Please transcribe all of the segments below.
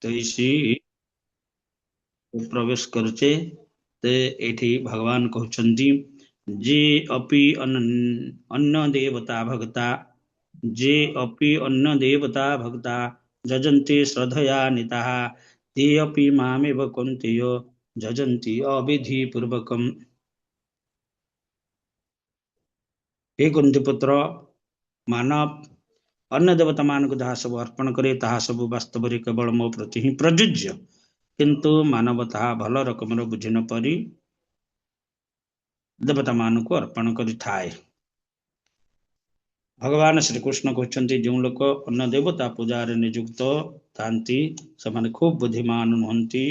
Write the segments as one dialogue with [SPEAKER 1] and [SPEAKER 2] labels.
[SPEAKER 1] तो इसी प्रवेश करुचे ते एठी भगवान कहउछन्ती जे अपि अन्य देवता भक्ता जे अपि अन्य देवता भक्ता जजन्ते श्रद्धया निताः ते अपि मामेव कौन्तेय जजन्ति अविधि पूर्वकम्। हे कुंती पुत्र मानव अन्य देवता मान को जहाँ सब अर्पण करे ताहा सब वास्तव में केवल मो प्रति ही प्रযোज्य किंतु मानव ताहा भल रकम बुझी न परी देवता मान को अर्पण करि थाए। भगवान श्री कृष्ण कहते जो लोक अन्य देवता पूजा नियुक्त थांती से खूब बुद्धिमान नुहंती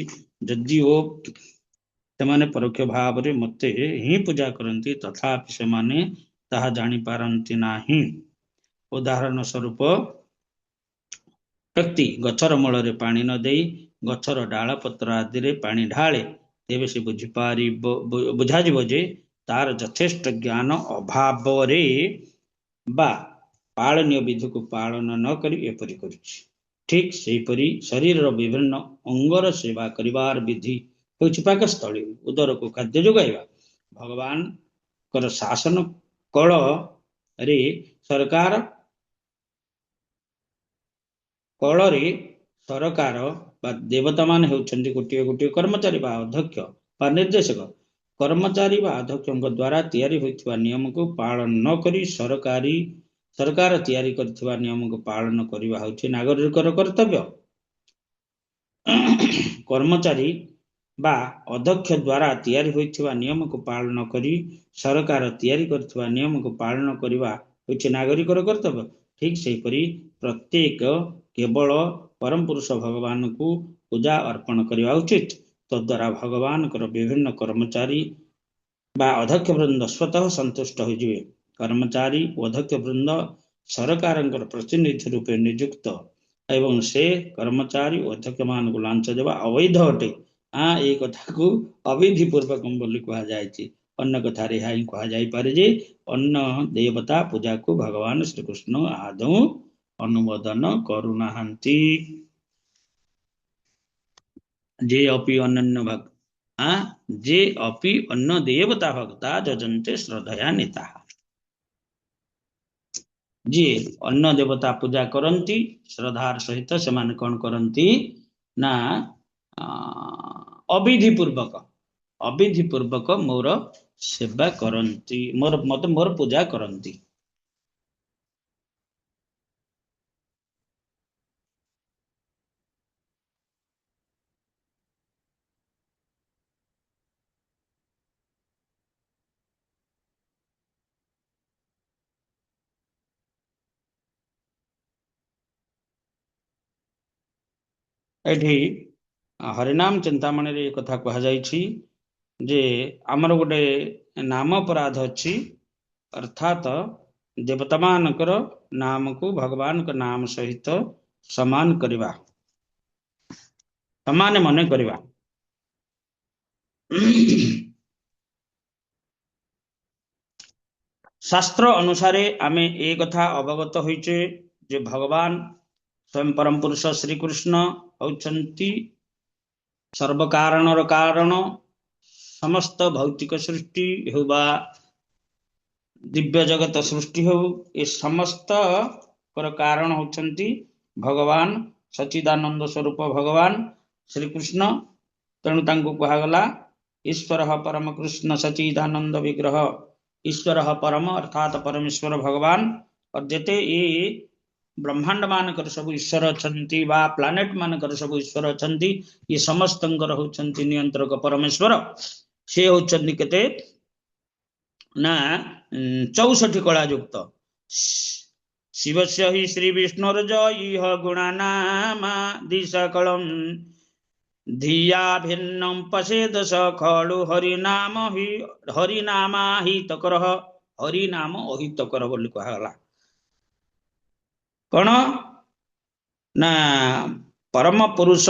[SPEAKER 1] जदिओ से परोक्ष भाव में मते ही पूजा करती तथापि से ताहा जानी पारंती नाही। उदाहरण स्वरूप व्यक्ति गछर मूल रे पानी न देई गछर डाल पत्र आदि रे पानी ढाले तेबे से बुझाजिब जे तार यथेष्ट ज्ञान अभाव रे बा पालनीय विधि को पालन न करी एपरि करुछि। ठीक सेहीपरि शरीर विभिन्न अंगर सेवा करिवार विधि होछि पाकस्थली उदर को खाद्य जोगाइबा। भगवान कर शासन कल रे सरकार कलरे सरकार बा देवता मान होउछन्ति गोटे गोटे कर्मचारी बा अध्यक्ष बा निर्देशक। कर्मचारी बा अध्यक्ष द्वारा तैयारी होइथिबा नियम को पालन न करी सरकार तैयारी करथिबा नियम को पालन करिबा होछि नागरिकर कर्तव्य। कर्मचारी बा अध्यक्ष द्वारा तैयारी होइथिबा नियम को पालन करी सरकार तैयारी करथिबा नियम को पालन करिबा होछि नागरिकर कर्तव्य। ठीक सेहीपरि प्रत्येक केवल परम पुरुष भगवान को पूजा अर्पण करवा उचित। तद्वारा भगवान कर विभिन्न कर्मचारी बा अध्यक्ष वृंद स्वतः संतुष्ट हो जिवे। कर्मचारी अध्यक्ष वृंद सरकार प्रतिनिधि रूपे नियुक्त एवं से कर्मचारी अध्यक्ष मान को लांच देवा अवैध अटे। ए कथा को अविधि पूर्वक बोली कहा जायछि। अन्य कथा रे हाई कहा जाय पारे जे अन्य देवता पूजा को भगवान श्री कृष्ण आदौ अनुमोदन करुनाहांती। जे अपि अनन्य भक्त जे अपि अन्य देवता भक्ता जजन्ते श्रद्धया निता जी अन्य देवता पूजा करती श्रद्धार सहित से माने कौन करती ना अविधि पूर्वक मोर सेवा करती मोर पूजा करती। एठी हरिनाम चिंतामणि रे कथा कहा जायछि जे आमर गोटे नाम अपराध अच्छी अर्थात देवता मानकर नाम को भगवान का नाम सहित समान करवा समान मन करवा। शास्त्र अनुसारे आमे एक कथा अवगत होइचे जे भगवान स्वयं परम पुरुष श्री कृष्ण होउछन्ति सर्व कारणर कारण। समस्त भौतिक सृष्टि हो बा दिव्य जगत सृष्टि हो ए समस्त कर कारण होउछन्ति भगवान सच्चिदानंद स्वरूप भगवान श्री कृष्ण। तेणु तांको कहा गला ईश्वर परम कृष्ण सच्चिदानंद विग्रह। ईश्वर परम अर्थात परमेश्वर भगवान और जेते ये ब्रह्मांड मानकर सब ईश्वर अछंती बा प्लानेट मानकर सब ईश्वर अछंती ये समस्तंकर होउछंती नियंत्रक परमेश्वर। से होउछंती केते ना 64 कला युक्त। शिवस्य हि श्री विष्णुर्ज इह गुणानामा दिशकलम धिया भिन्नम पशेद स खलु हरिनामा हितकर हरिनाम अहितकर बोली कहला। कौन ना परम पुरुष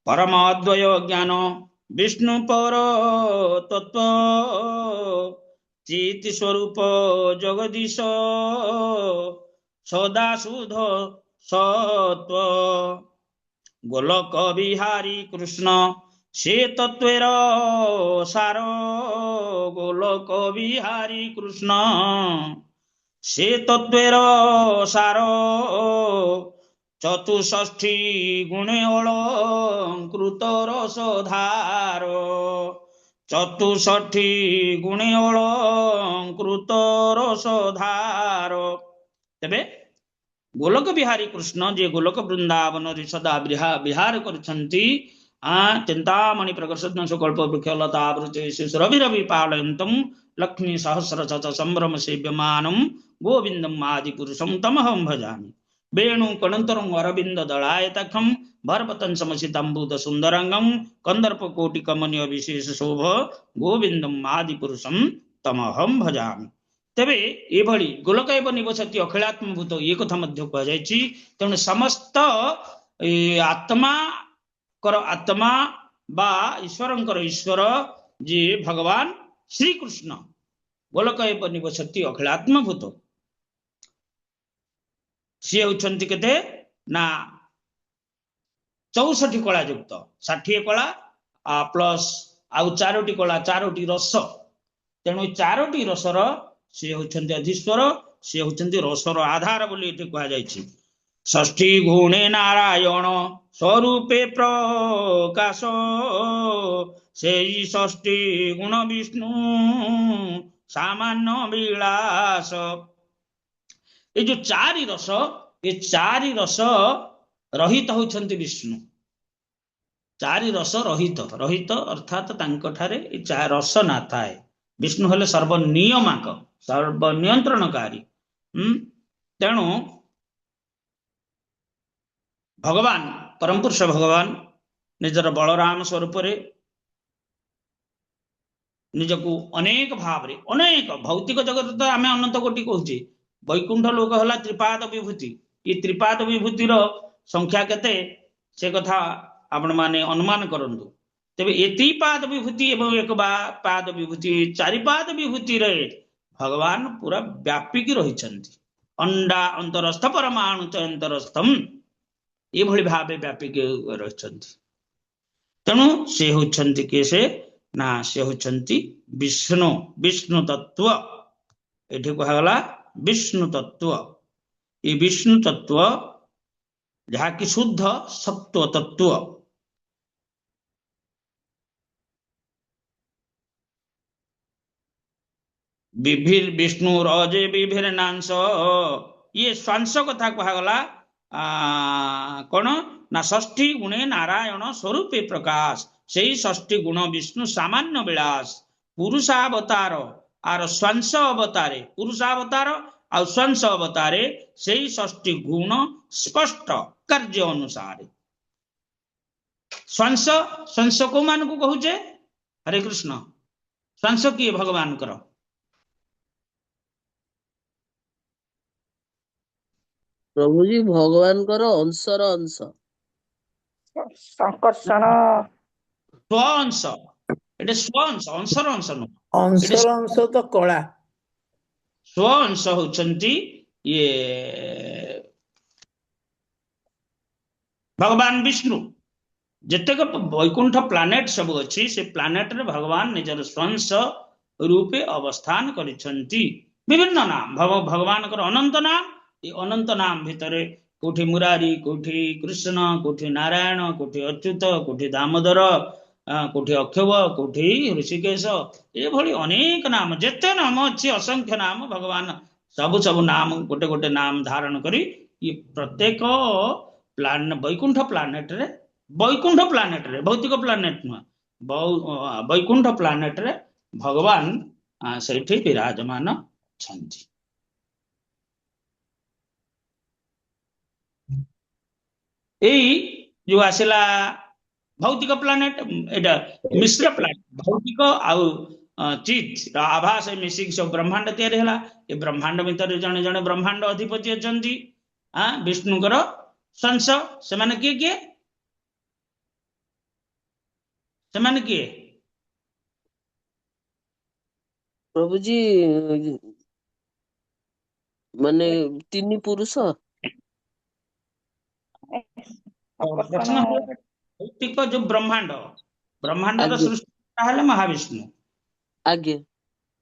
[SPEAKER 1] परम अद्वय ज्ञान विष्णु पर तत्व चित स्वरूप जगदीश सदा शुद्ध सत्व ଗୋଲକ ବିହାରୀ କୃଷ୍ଣ ସେ ତତ୍ୱେର ସାର, ଗୋଲକ ବିହାରୀ କୃଷ୍ଣ ସେ ତତ୍ୱେର ସାର, ଚତୁଷଷ୍ଠୀ ଗୁଣେ ଅଳଙ୍କୃତ ରସଧାର, ଚତୁଷଷ୍ଠୀ ଗୁଣେ ଅଳଙ୍କୃତ ରସଧାର। ତେବେ ଗୋଲକ ବିହାରୀ କୃଷ୍ଣ ଯେ ଗୋଲକ ବୃନ୍ଦାବନରେ ସଦା ବିହାର କରୁଛନ୍ତି, ଚିନ୍ତାମଣି ପ୍ରକର୍ଷଣ ସୁକଳ୍ପ ବୃକ୍ଷ ଲତାବୃତେ ଶିଶୁରଭିରଭି ପାଳୟନ୍ତಂ ଲକ୍ଷ୍ମୀ ସହସ୍ର ଶତ ସମ୍ଭ୍ରମ ସେବ୍ୟମାନಂ ଗୋବିନ୍ଦಂ ଆଦି ପୁରୁଷಂ ତମହಂ ଭଜାମି। వేణు కణంతరం అరవింద దళాయతకం భరపతం సమసితంబూత సుందరంగం కందర్ప కోటి కమనీయ విశేଷ ଶୋଭ ଗୋବିନ୍ଦం ଆଦି ପୁରୁଷం ତମହଂ ଭଜାମି। ତେବେ ଏଭଳି ଗୋଲକ ଏବ ନିବସତି ଅଖିଳାତ୍ମଭୂତ ଏ କଥା ମଧ୍ୟ କୁହାଯାଇଛି। ତେଣୁ ସମସ୍ତ ଆତ୍ମାଙ୍କର ଆତ୍ମା ବା ଈଶ୍ୱରଙ୍କର ଈଶ୍ୱର ଯିଏ ଭଗବାନ ଶ୍ରୀକୃଷ୍ଣ, ଗୋଲକ ଏବ ନିବସତି ଅଖିଳାତ୍ମଭୂତ, ସିଏ ହେଉଛନ୍ତି କେତେ ନା 64 କଳା ଯୁକ୍ତ, 60 କଳା ପ୍ଲସ୍ ଆଉ 4ଟି କଳା, 4ଟି ରସ। ତେଣୁ 4ଟି ରସର ସିଏ ହେଉଛନ୍ତି ଅଧୀଶ୍ୱର, ସିଏ ହେଉଛନ୍ତି ରସର ଆଧାର ବୋଲି ଏଠି କୁହାଯାଇଛି। ଷଷ୍ଠୀ ଗୁଣେ ନାରାୟଣ ସ୍ୱରୂପେ ପ୍ରକାଶ, ସେଇ ଷଷ୍ଠୀ ଗୁଣ ବିଷ୍ଣୁ ସାମାନ୍ୟ ବିଳାସ। ଏ ଯୋଉ 4 ରସ, ଏ 4 ରସ ରହିତ ହେଉଛନ୍ତି ବିଷ୍ଣୁ। 4 ରସ ରହିତ, ରହିତ ଅର୍ଥାତ୍ ତାଙ୍କଠାରେ ଏ ରସ ନଥାଏ। ବିଷ୍ଣୁ ହେଲେ ସର୍ବନିୟମାକ, ସର୍ବନିୟନ୍ତ୍ରଣକାରୀ। ତେଣୁ ଭଗବାନ ପରମ ପୁରୁଷ ଭଗବାନ ନିଜର ବଳରାମ ସ୍ୱରୂପରେ ନିଜକୁ ଅନେକ ଭାବରେ, ଅନେକ ଭୌତିକ ଜଗତ ତ ଆମେ ଅନନ୍ତ କୋଟି କହୁଛେ, ବୈକୁଣ୍ଠ ଲୋକ ହେଲା ତ୍ରିପାଦ ବିଭୂତି। ଏ ତ୍ରିପାଦ ବିଭୂତିର ସଂଖ୍ୟା କେତେ ସେ କଥା ଆପଣମାନେ ଅନୁମାନ କରନ୍ତୁ। ତେବେ ଏ ତ୍ରିପାଦ ବିଭୂତି ଏବଂ ଏକ ପାଦ ବିଭୂତି, 4 ପାଦ ବିଭୂତିରେ ଭଗବାନ ପୁରା ବ୍ୟାପିକି ରହିଛନ୍ତି। ଅଣ୍ଡା ଅନ୍ତରସ୍ଥ ପରମାଣୁ ଅନ୍ତରସ୍ଥମ, ଏଭଳି ଭାବେ ବ୍ୟାପିକି ରହିଛନ୍ତି। ତେଣୁ ସେ ହେଉଛନ୍ତି କିଏ? ସେ ନା ସେ ହେଉଛନ୍ତି ବିଷ୍ଣୁ, ବିଷ୍ଣୁ ତତ୍ଵ। ଏଠି କୁହାଗଲା ବିଷ୍ଣୁ ତତ୍ଵ। ଏ ବିଷ୍ଣୁ ତତ୍ଵ ଯାହାକି ଶୁଦ୍ଧ ସତ୍ଵ ତତ୍ଵ। ବିଷ୍ଣୁ ରଜେ ବିଭିର୍ନାଂଶ, ଇଏ ଶ୍ୱାଂଶ କଥା କୁହାଗଲା। କଣ ନା ଷଷ୍ଠୀ ଗୁଣେ ନାରାୟଣ ସ୍ୱରୂପେ ପ୍ରକାଶ, ସେଇ ଷଷ୍ଠୀ ଗୁଣ ବିଷ୍ଣୁ ସାମାନ୍ୟ ବିଳାସ। ପୁରୁଷାବତାର ଆର ଶ୍ୱାଂଶ ଅବତାରେ, ପୁରୁଷାବତାର ଆଉ ଶ୍ୱାଂଶ ଅବତାରେ ସେଇ ଷଷ୍ଠୀ ଗୁଣ ସ୍ପଷ୍ଟ କାର୍ଯ୍ୟ ଅନୁସାରେ। ଶ୍ୱାଂଶ, ଶ୍ୱାଂଶ କୋଉମାନଙ୍କୁ କହୁଛେ? ହରେ କୃଷ୍ଣ। ଶ୍ୱାଂଶ କିଏ? ଭଗବାନଙ୍କର।
[SPEAKER 2] ପ୍ରଭୁଜୀ ଭଗବାନଙ୍କର ଅଂଶର ଅଂଶ,
[SPEAKER 3] ସଂକର୍ଷଣ
[SPEAKER 1] ସ୍ୱଅଂଶ। ଏଟା ସ୍ୱଅଂଶ, ଅଂଶର ଅଂଶ ନୁହଁ।
[SPEAKER 3] ଅଂଶର ଅଂଶ ତ କଳା।
[SPEAKER 1] ସ୍ୱଅଂଶ ହଉଛନ୍ତି ଇଏ ଭଗବାନ ବିଷ୍ଣୁ। ଯେତେକ ବୈକୁଣ୍ଠ ପ୍ଲାନେଟ ସବୁ ଅଛି, ସେ ପ୍ଲାନେଟରେ ଭଗବାନ ନିଜର ସ୍ୱଂଶ ରୂପେ ଅବସ୍ଥାନ କରିଛନ୍ତି। ବିଭିନ୍ନ ନାମ ଭଗବାନଙ୍କର ଅନନ୍ତ ନାମ। ଏ ଅନନ୍ତ ନାମ ଭିତରେ କୋଉଠି ମୁରାରୀ, କୋଉଠି କୃଷ୍ଣ, କୋଉଠି ନାରାୟଣ, କୋଉଠି ଅଚ୍ୟୁତ, କୋଉଠି ଦାମୋଦର, କୋଉଠି ଅକ୍ଷୟ, କୋଉଠି ଋଷିକେଶ, ଏଭଳି ଅନେକ ନାମ, ଯେତେ ନାମ ଅଛି ଅସଂଖ୍ୟ ନାମ। ଭଗବାନ ସବୁ ନାମ ଗୋଟେ ଗୋଟେ ନାମ ଧାରଣ କରି ଏ ପ୍ରତ୍ୟେକ ବୈକୁଣ୍ଠ ପ୍ଲାନେଟରେ, ବୈକୁଣ୍ଠ ପ୍ଲାନେଟରେ, ଭୌତିକ ପ୍ଲାନେଟ ନୁହଁ, ବୈକୁଣ୍ଠ ପ୍ଲାନେଟରେ ଭଗବାନ ସେଇଠି ବିରାଜମାନ ଅଛନ୍ତି। ଏଇ ଯୋଉ ଆସିଲା ଭୌତିକ ପ୍ଲାନେଟ, ଏଇଟା ମିଶ୍ର ପ୍ଲାନେଟ, ଭୌତିକ ଆଉ ଚିତ ଆଭାସ ମିଶିକି ସବୁ ବ୍ରହ୍ମାଣ୍ଡ ତିଆରି ହେଲା। ଏ ବ୍ରହ୍ମାଣ୍ଡ ଭିତରେ ଜଣେ ଜଣେ ବ୍ରହ୍ମାଣ୍ଡ ଅଧିପତି ଅଛନ୍ତି, ବିଷ୍ଣୁଙ୍କର ସଂଶ। ସେମାନେ କିଏ କିଏ? ସେମାନେ କିଏ?
[SPEAKER 2] ପ୍ରଭୁଜୀ ମାନେ 3 ପୁରୁଷ।
[SPEAKER 1] ପ୍ରଶ୍ନ ହେଲା ଭୌତିକ ଯୋଉ ବ୍ରହ୍ମାଣ୍ଡର
[SPEAKER 2] ଆଜ୍ଞା
[SPEAKER 1] ସୃଷ୍ଟି ହେଲେ ମହାବିଷ୍ଣୁ।
[SPEAKER 2] ଆଜ୍ଞା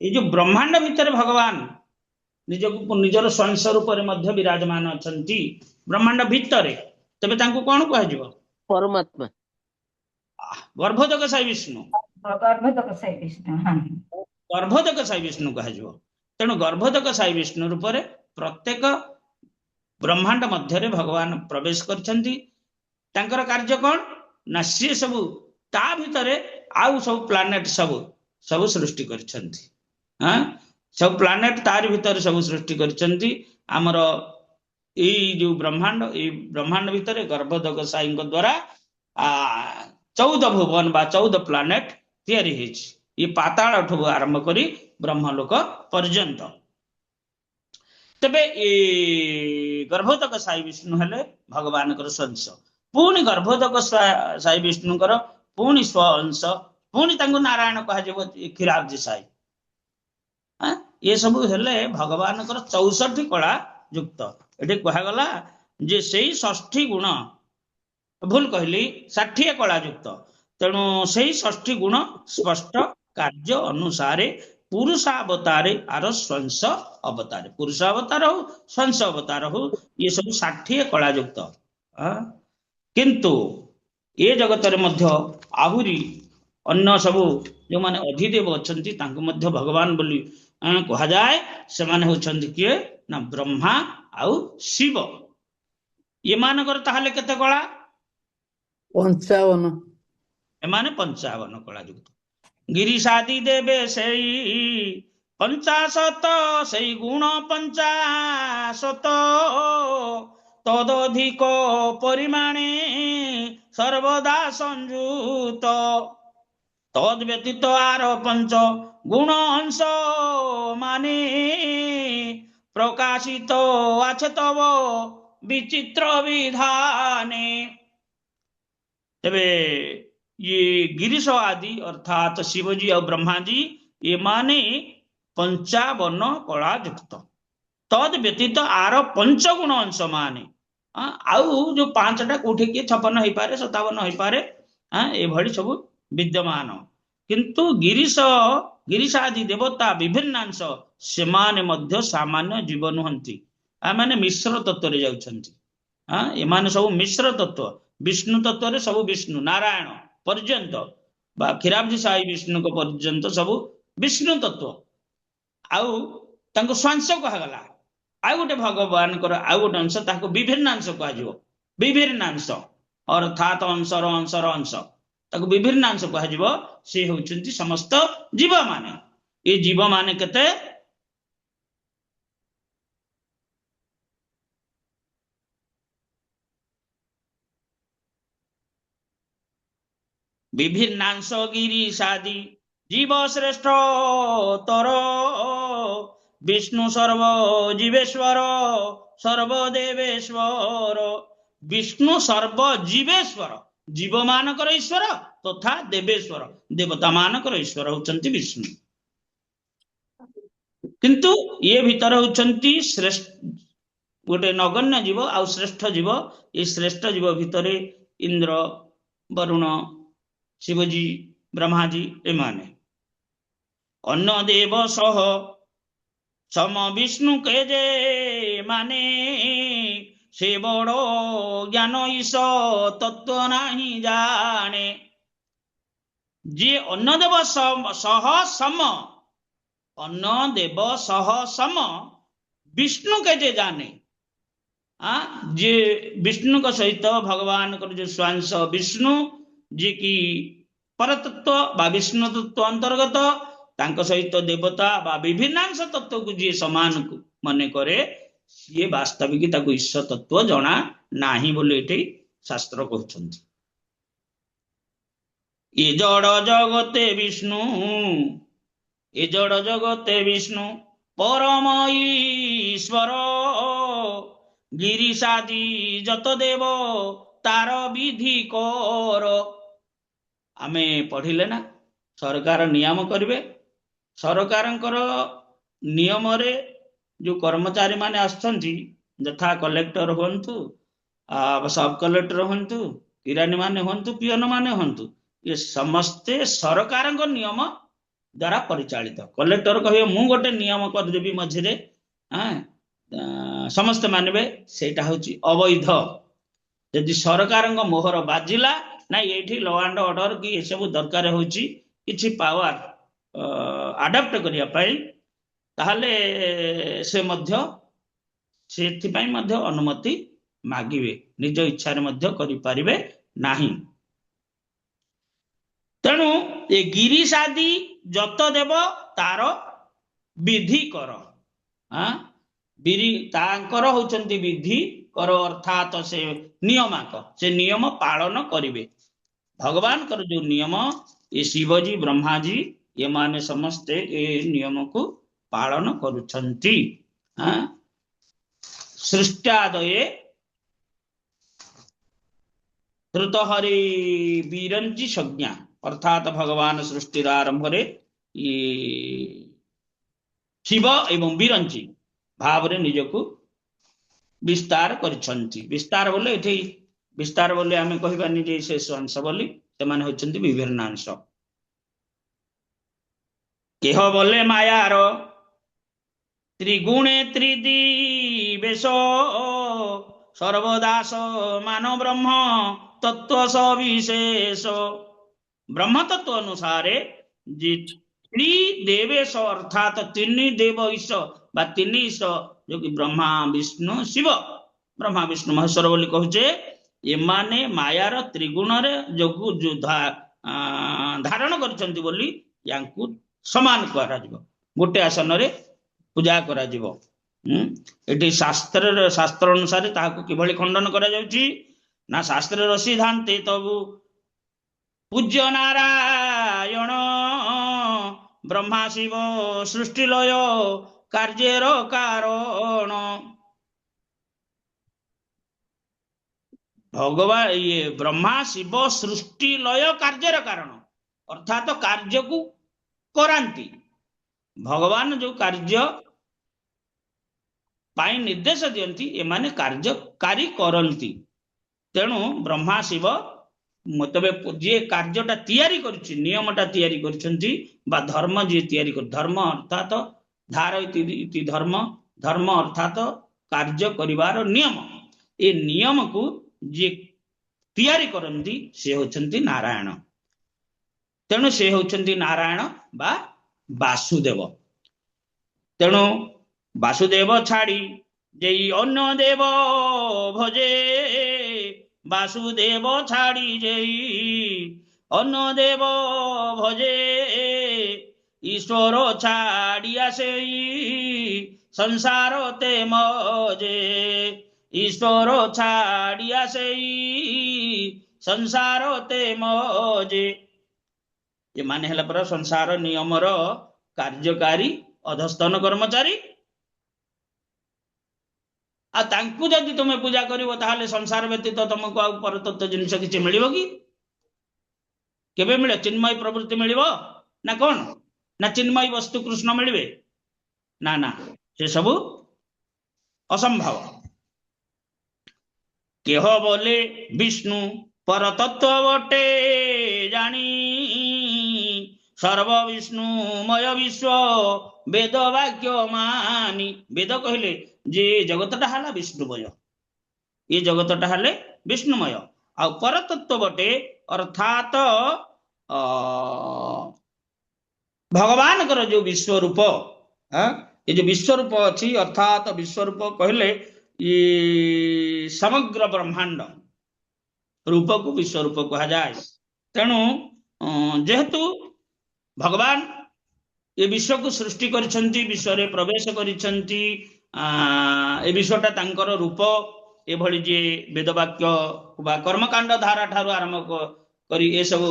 [SPEAKER 1] ଏଇ ଯୋଉ ବ୍ରହ୍ମାଣ୍ଡ ଭିତରେ ଭଗବାନ ନିଜକୁ ନିଜର ସ୍ୱଂସ ରୂପରେ ମଧ୍ୟ ବିରାଜମାନ ଅଛନ୍ତି ବ୍ରହ୍ମାଣ୍ଡ ଭିତରେ, ତେବେ ତାଙ୍କୁ କଣ କୁହାଯିବ?
[SPEAKER 2] ପରମାତ୍ମା
[SPEAKER 1] ଗର୍ଭୋଦକ ସାଇ ବିଷ୍ଣୁ।
[SPEAKER 4] ଗର୍ଭୋଦକ ସାଇ ବିଷ୍ଣୁ। ହଁ
[SPEAKER 1] ଗର୍ଭୋଦକ ସାଇ ବିଷ୍ଣୁ କୁହାଯିବ। ତେଣୁ ଗର୍ଭୋଦକ ସାଇ ବିଷ୍ଣୁ ରୂପରେ ପ୍ରତ୍ୟେକ ବ୍ରହ୍ମାଣ୍ଡ ମଧ୍ୟରେ ଭଗବାନ ପ୍ରବେଶ କରିଛନ୍ତି। ତାଙ୍କର କାର୍ଯ୍ୟ କଣ ନା ସିଏ ସବୁ ତା ଭିତରେ ଆଉ ସବୁ ପ୍ଲାନେଟ ସବୁ ସୃଷ୍ଟି କରିଛନ୍ତି। ସବୁ ପ୍ଲାନେଟ ତାରି ଭିତରେ ସବୁ ସୃଷ୍ଟି କରିଛନ୍ତି। ଆମର ଏଇ ଯୋଉ ବ୍ରହ୍ମାଣ୍ଡ ଭିତରେ ଗର୍ଭୋଦକ ସାଇଙ୍କ ଦ୍ଵାରା 14 ଭୁବନ ବା 14 ପ୍ଲାନେଟ ତିଆରି ହେଇଛି। ଏ ପାତାଳଠୁ ଆରମ୍ଭ କରି ବ୍ରହ୍ମଲୋକ ପର୍ଯ୍ୟନ୍ତ। ତେବେ ଏ ଗର୍ଭୋଦକ ସାଇ ବିଷ୍ଣୁ ହେଲେ ଭଗବାନଙ୍କର ସ୍ୱଂସ। ପୁଣି ଗର୍ଭୋଦକ ସାଇ ବିଷ୍ଣୁଙ୍କର ପୁଣି ସ୍ୱ ଅଂଶ, ପୁଣି ତାଙ୍କୁ ନାରାୟଣ କୁହାଯିବ କ୍ଷୀରାବ୍ଜି ସାଇ। ଏ ସବୁ ହେଲେ ଭଗବାନଙ୍କର 64 କଳା ଯୁକ୍ତ। ଏଠି କୁହାଗଲା ଯେ ସେଇ 60 ଗୁଣ, ଭୁଲ କହିଲି 60 କଳା ଯୁକ୍ତ। ତେଣୁ ସେଇ 60 ଗୁଣ ସ୍ପଷ୍ଟ କାର୍ଯ୍ୟ ଅନୁସାରେ ପୁରୁଷାବତାରେ ଆର ସ୍ୱଂସ ଅବତାରେ, ପୁରୁଷ ଅବତାର ହଉ ସ୍ୱଂସ ଅବତାର ହଉ, ଇଏ ସବୁ 60 କଳା ଯୁକ୍ତ। କିନ୍ତୁ ଏ ଜଗତରେ ମଧ୍ୟ ଆହୁରି ଅନ୍ୟ ସବୁ ଯୋଉମାନେ ଅଧିଦେବ ଅଛନ୍ତି ତାଙ୍କୁ ମଧ୍ୟ ଭଗବାନ ବୋଲି କୁହାଯାଏ। ସେମାନେ ହଉଛନ୍ତି କିଏ ନା ବ୍ରହ୍ମା ଆଉ ଶିବ। ଏମାନଙ୍କର ତାହେଲେ କେତେ କଳା?
[SPEAKER 3] 55।
[SPEAKER 1] ଏମାନେ 55 କଳା ଯୁକ୍ତ। ଗିରିଶାଦି ଦେବେ ସେଇ 50, ସେଇ ଗୁଣ 50, ତଦଧିକ ପରିମାଣେ ସର୍ବଦା ସଂଯୁତ। ତଦ୍ ବ୍ୟତୀତ ଆର 5 ଗୁଣ ଅଂଶ ମାନେ ପ୍ରକାଶିତ আছে তব বিচিত্র বিধানে। ତେବେ ये गिरीश आदि अर्थात शिवजी और ब्रह्मा जी एमाने 55 कला युक्त। तद व्यतीत आर 5 गुण अंश माने आउ जो 5टा कोठी के 56 हो पारे 57 हो पारे एभली सब विद्यमान। किंतु गिरीशादि देवता विभिन्नांश सेमाने मध्य सामान्य जीव नुहंती। माने मिश्र तत्व रे जाउछंती। एमाने सब मिश्र तत्व, विष्णु तत्व रे सब विष्णु नारायण पर्यंत बा क्षीराब्जी साई विष्णु को पर्यंत सब विष्णु तत्व। आउ तांको स्वांश कहगला। आउ गोटे भगवान कर आउ गोटे अंश ताको विभिन्नांश कहजिवो। विभिन्नांश अर्थात अंशर अंशर अंश ताको विभिन्नांश कहजिवो। से होउछंती समस्त जीव माने। ए जीव माने केते? विभिन्नांश गिरीशादि जीव श्रेष्ठ तर विष्णु सर्व जीवेश्वर सर्वदेवेश्वर। विष्णु सर्व जीवेश्वर, जीव मानकर ईश्वर तथा देवेश्वर देवता मानकर ईश्वर होउछंती विष्णु। किंतु ये भीतर होउछंती श्रेष्ठ गोटे नगण्य जीव आ श्रेष्ठ जीव। ये श्रेष्ठ जीव भितरे इंद्र वरुण शिवजी ब्रह्माजी एमाने। अन्न देव सह सम विष्णु के जे माने से बड़ो ज्ञान ईश तत्व नहीं जाने। जे अन्न देव सह सम, अन्न देव सह सम विष्णु के जे जाने। जे विष्णु का सहित भगवान को जो स्वांश विष्णु जी की परतत्व बा विष्णु तत्व अंतर्गत तांको सहित देवता बा विभिन्नांश तत्व को जी समान मने करे ये वास्तविक ताको ईश्वर तत्व जना नाही बोले एठी शास्त्र कहउछंती। ये जड़ जगते विष्णु, ये जड़ जगते विष्णु परम ईश्वर। गिरीशादि जत देव तार विधि कर। आमे पढ़िले ना सरकार नियम करिवे। सरकारंकर नियम रे जो कर्मचारी माने आछंती यथा कलेक्टर हुंतु सब कलेक्टर हंतु किरानी माने हंतु पियन माने हंतु ये समस्ते सरकार नियम द्वारा परिचालित कलेक्टर कहे मु गोटे नियम करदेवी मझिरे समस्ते मानवे सेटा होची अवैध यदि सरकार मोहर बाजिला ना ये लॉ एंड ऑर्डर कि ये सब दरकार होची किछि पावर अडॉप्ट करिया पाई ताहले से मध्य सेथिपाई मध्य अनुमति मागिबे निज इच्छा रे मध्य करि पारिबे नाही तेणु ये गिरीश आदि जत देव तार विधि कर तांकर होचंती विधि कर अर्थात से नियमाक से नियम पालन करिवे भगवान कर जो नियम ये शिवजी ब्रह्माजी ये माने समस्ते ये नियम को पालन करुछंती सृष्टादये ऋतहरि बीरंची संज्ञा अर्थात भगवान सृष्टिर आरंभ रे शिव एवं बीरंची भाव रे निजको विस्तार करिछंती विस्तार बोले एठी विस्तार बोले आमे कहिबानी जे शेष अंश बोली से माने होचंती विभिन्न अंश केह बोले मायार त्रिगुणे त्रिदिवेश सर्वदास मान ब्रह्म तत्व सविशेष ब्रह्म तत्व अनुसारे त्रिदेवेश अर्थात तीन देव ईश बा तीन ईश जो कि ब्रह्मा विष्णु शिव ब्रह्मा विष्णु महेश्वर बोली कहूचे एमाने मायार त्रिगुण रे जोगु जो धारण करछंती बोली यांकु समान करा जिवो गोटे आसन रे पूजा करा जिवो एटी शास्त्र अनुसार ताहाको किभली खंडन करा जाउची ना शास्त्र सिद्धांते तबु पूज्य नारायण ब्रह्मा शिव सृष्टि लय कार्यर कारण भगवान ये ब्रह्मा शिव सृष्टि लय कार्यर कारण अर्थात कार्य को करांती भगवान जो कार्य पाई निर्देश दियंती एमाने कार्यकारी करंती तेणु ब्रह्मा शिव मतबे जे कार्यटा तैयारी करछि नियमटा तैयारी करछंती बा धर्म जे तैयारी कर धर्म अर्थात धार इति धर्म धर्म अर्थात कार्य करिवार नियम ए नियम को जे तैयारी करंती से होचंती नारायण तेणु से होचंती नारायण बा वासुदेव तेणु वासुदेव छाड़ी जेई अन्य देव भजे वासुदेव छाड़ी जेई अन्य देव भजे ईश्वर छाड़िया से संसार ते मजे ईश्वर छाड़िया से संसार ते मजे ये माने हला पर संसार नियमर कार्यकारी अधस्तन कर्मचारी आ तांकु जदि तुम पूजा करिवो ताहले संसार व्यतीत तुमको आ परतत्व जिनिस किछि मिलिबो कि केबे मिले चिन्मय प्रवृत्ति मिलिबो ना कोन ना चिन्मय वस्तु कृष्ण मिलिबे ना ना से सब असंभव केह बोले विष्णु परतत्व बटे जानी सर्व विष्णुमय विश्व वेद वाक्य मानी वेद कहले जे जगतटा हला विष्णुमय ये जगतटा हले विष्णुमय आ परतत्व बटे अर्थात भगवान कर जो विश्व रूप ये जो विश्व रूप अच्छी अर्थात विश्व रूप कहले ये समग्र ब्रह्मांड रूप को विश्व रूप कहा जाए तेणु जेहेतु भगवान ये विश्व को सृष्टि करिसंती विश्व रे प्रवेश करिसंती ए विश्वटा तांकर रूप ए भली जे वेदवाक्य बा कर्मकांड धारा ठारू आरंभ करी ए सब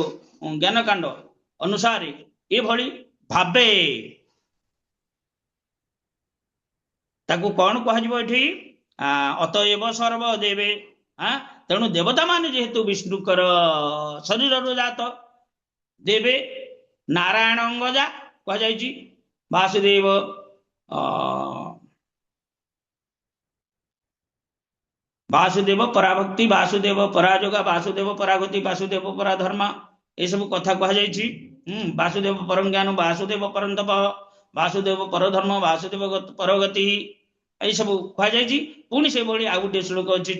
[SPEAKER 1] ज्ञान कांड अनुसार ए भली भाबे ताकू कौन कहजिबो एठी अतएव सर्व देवे तेणु देवता माने जेहेतु विष्णुकर शरीर रो जात देवे नारायण अंगजा कह जाइछि वासुदेव ବାସୁଦେବ ପରାଭକ୍ତି, ବାସୁଦେବ ପରାଯୋଗ, ବାସୁଦେବ ପରାଗତି, ବାସୁଦେବ ପରାଧର୍ମ, ଏସବୁ କଥା କୁହାଯାଇଛି। ବାସୁଦେବ ପରଂ ଜ୍ଞାନ, ବାସୁଦେବ ପରଂ ତପ, ବାସୁଦେବ ପରଧର୍ମ, ବାସୁଦେବ ପରଗତି, ଏଇସବୁ କୁହାଯାଇଛି। ପୁଣି ସେଭଳି ଆଉ ଗୋଟିଏ ଶ୍ଲୋକ ଅଛି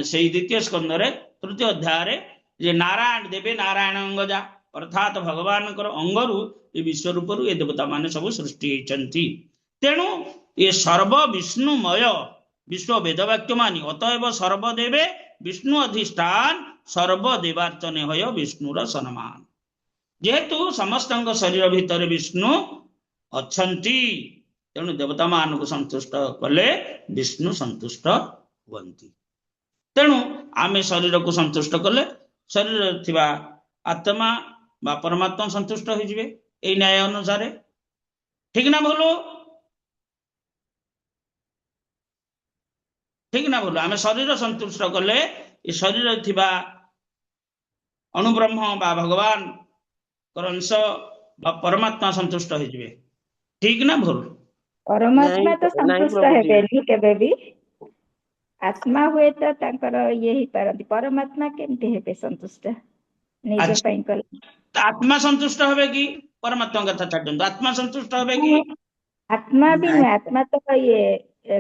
[SPEAKER 1] ସେଇ ଦ୍ୱିତୀୟ ସ୍କନ୍ଧରେ ତୃତୀୟ ଅଧ୍ୟାୟରେ, ଯେ ନାରାୟଣ ଦେବେ ନାରାୟଣ ଅଙ୍ଗଜା, ଅର୍ଥାତ୍ ଭଗବାନଙ୍କର ଅଙ୍ଗରୁ ଏ ବିଶ୍ୱ ରୂପରୁ ଏ ଦେବତା ମାନେ ସବୁ ସୃଷ୍ଟି ହେଇଛନ୍ତି। ତେଣୁ ଏ ସର୍ବ ବିଷ୍ଣୁମୟ ବିଶ୍ୱ ବେଦବାକ୍ୟ ମାନି, ଅତଏବ ସର୍ବଦେବେ ବିଷ୍ଣୁ ଅଧିଷ୍ଠାନ, ସର୍ବଦେବାର୍ଚ୍ଚନେ ହୟ ବିଷ୍ଣୁର ସମ୍ମାନ। ଯେହେତୁ ସମସ୍ତଙ୍କ ଶରୀର ଭିତରେ ବିଷ୍ଣୁ ଅଛନ୍ତି, ତେଣୁ ଦେବତା ମାନଙ୍କୁ ସନ୍ତୁଷ୍ଟ କଲେ ବିଷ୍ଣୁ ସନ୍ତୁଷ୍ଟ ହୁଅନ୍ତି। ତେଣୁ ଆମେ ଶରୀରକୁ ସନ୍ତୁଷ୍ଟ କଲେ ଶରୀରରେ ଥିବା ଆତ୍ମା ବା ପରମାତ୍ମା ସନ୍ତୁଷ୍ଟ ହୋଇଯିବେ। ଏଇ ନ୍ୟାୟ ଅନୁସାରେ ଠିକ ନା ଭୁଲ? ଠିକ ନା ଭୁଲ? ଆମେ ଶରୀର ସନ୍ତୁଷ୍ଟ କଲେ ଏ ଶରୀରରେ ଥିବା ଅଣୁବ୍ରହ୍ମ ବା ଭଗବାନଙ୍କର ଅଂଶ ବା ପରମାତ୍ମା ସନ୍ତୁଷ୍ଟ ହେଇଯିବେ। ଠିକ ନା ଭୁଲ?
[SPEAKER 4] ପରମାତ୍ମା ତ
[SPEAKER 2] ନାଇଁ ନାଇଁ
[SPEAKER 4] ସନ୍ତୁଷ୍ଟ
[SPEAKER 2] ପ୍ରଭୁଜୀ,
[SPEAKER 4] ହେବେନି କେବେ ବି। ଆତ୍ମା ହୁଏତ ତାଙ୍କର ଇଏ ହେଇପାରନ୍ତି, ପରମାତ୍ମା କେମିତି ହେବେ ସନ୍ତୁଷ୍ଟ ନିଜ
[SPEAKER 1] ଆଚ୍ଛା,
[SPEAKER 4] ପାଇଁ କଲେ?
[SPEAKER 1] ଆତ୍ମା ସନ୍ତୁଷ୍ଟ হবে କି? ପରମାତ୍ମା କଥା ଛାଡନ୍ତୁ, ଆତ୍ମା ସନ୍ତୁଷ୍ଟ হবে କି?
[SPEAKER 4] ଆତ୍ମା ବି
[SPEAKER 2] ନାଇଁ
[SPEAKER 4] ନୁହେଁ, ଆତ୍ମା ତ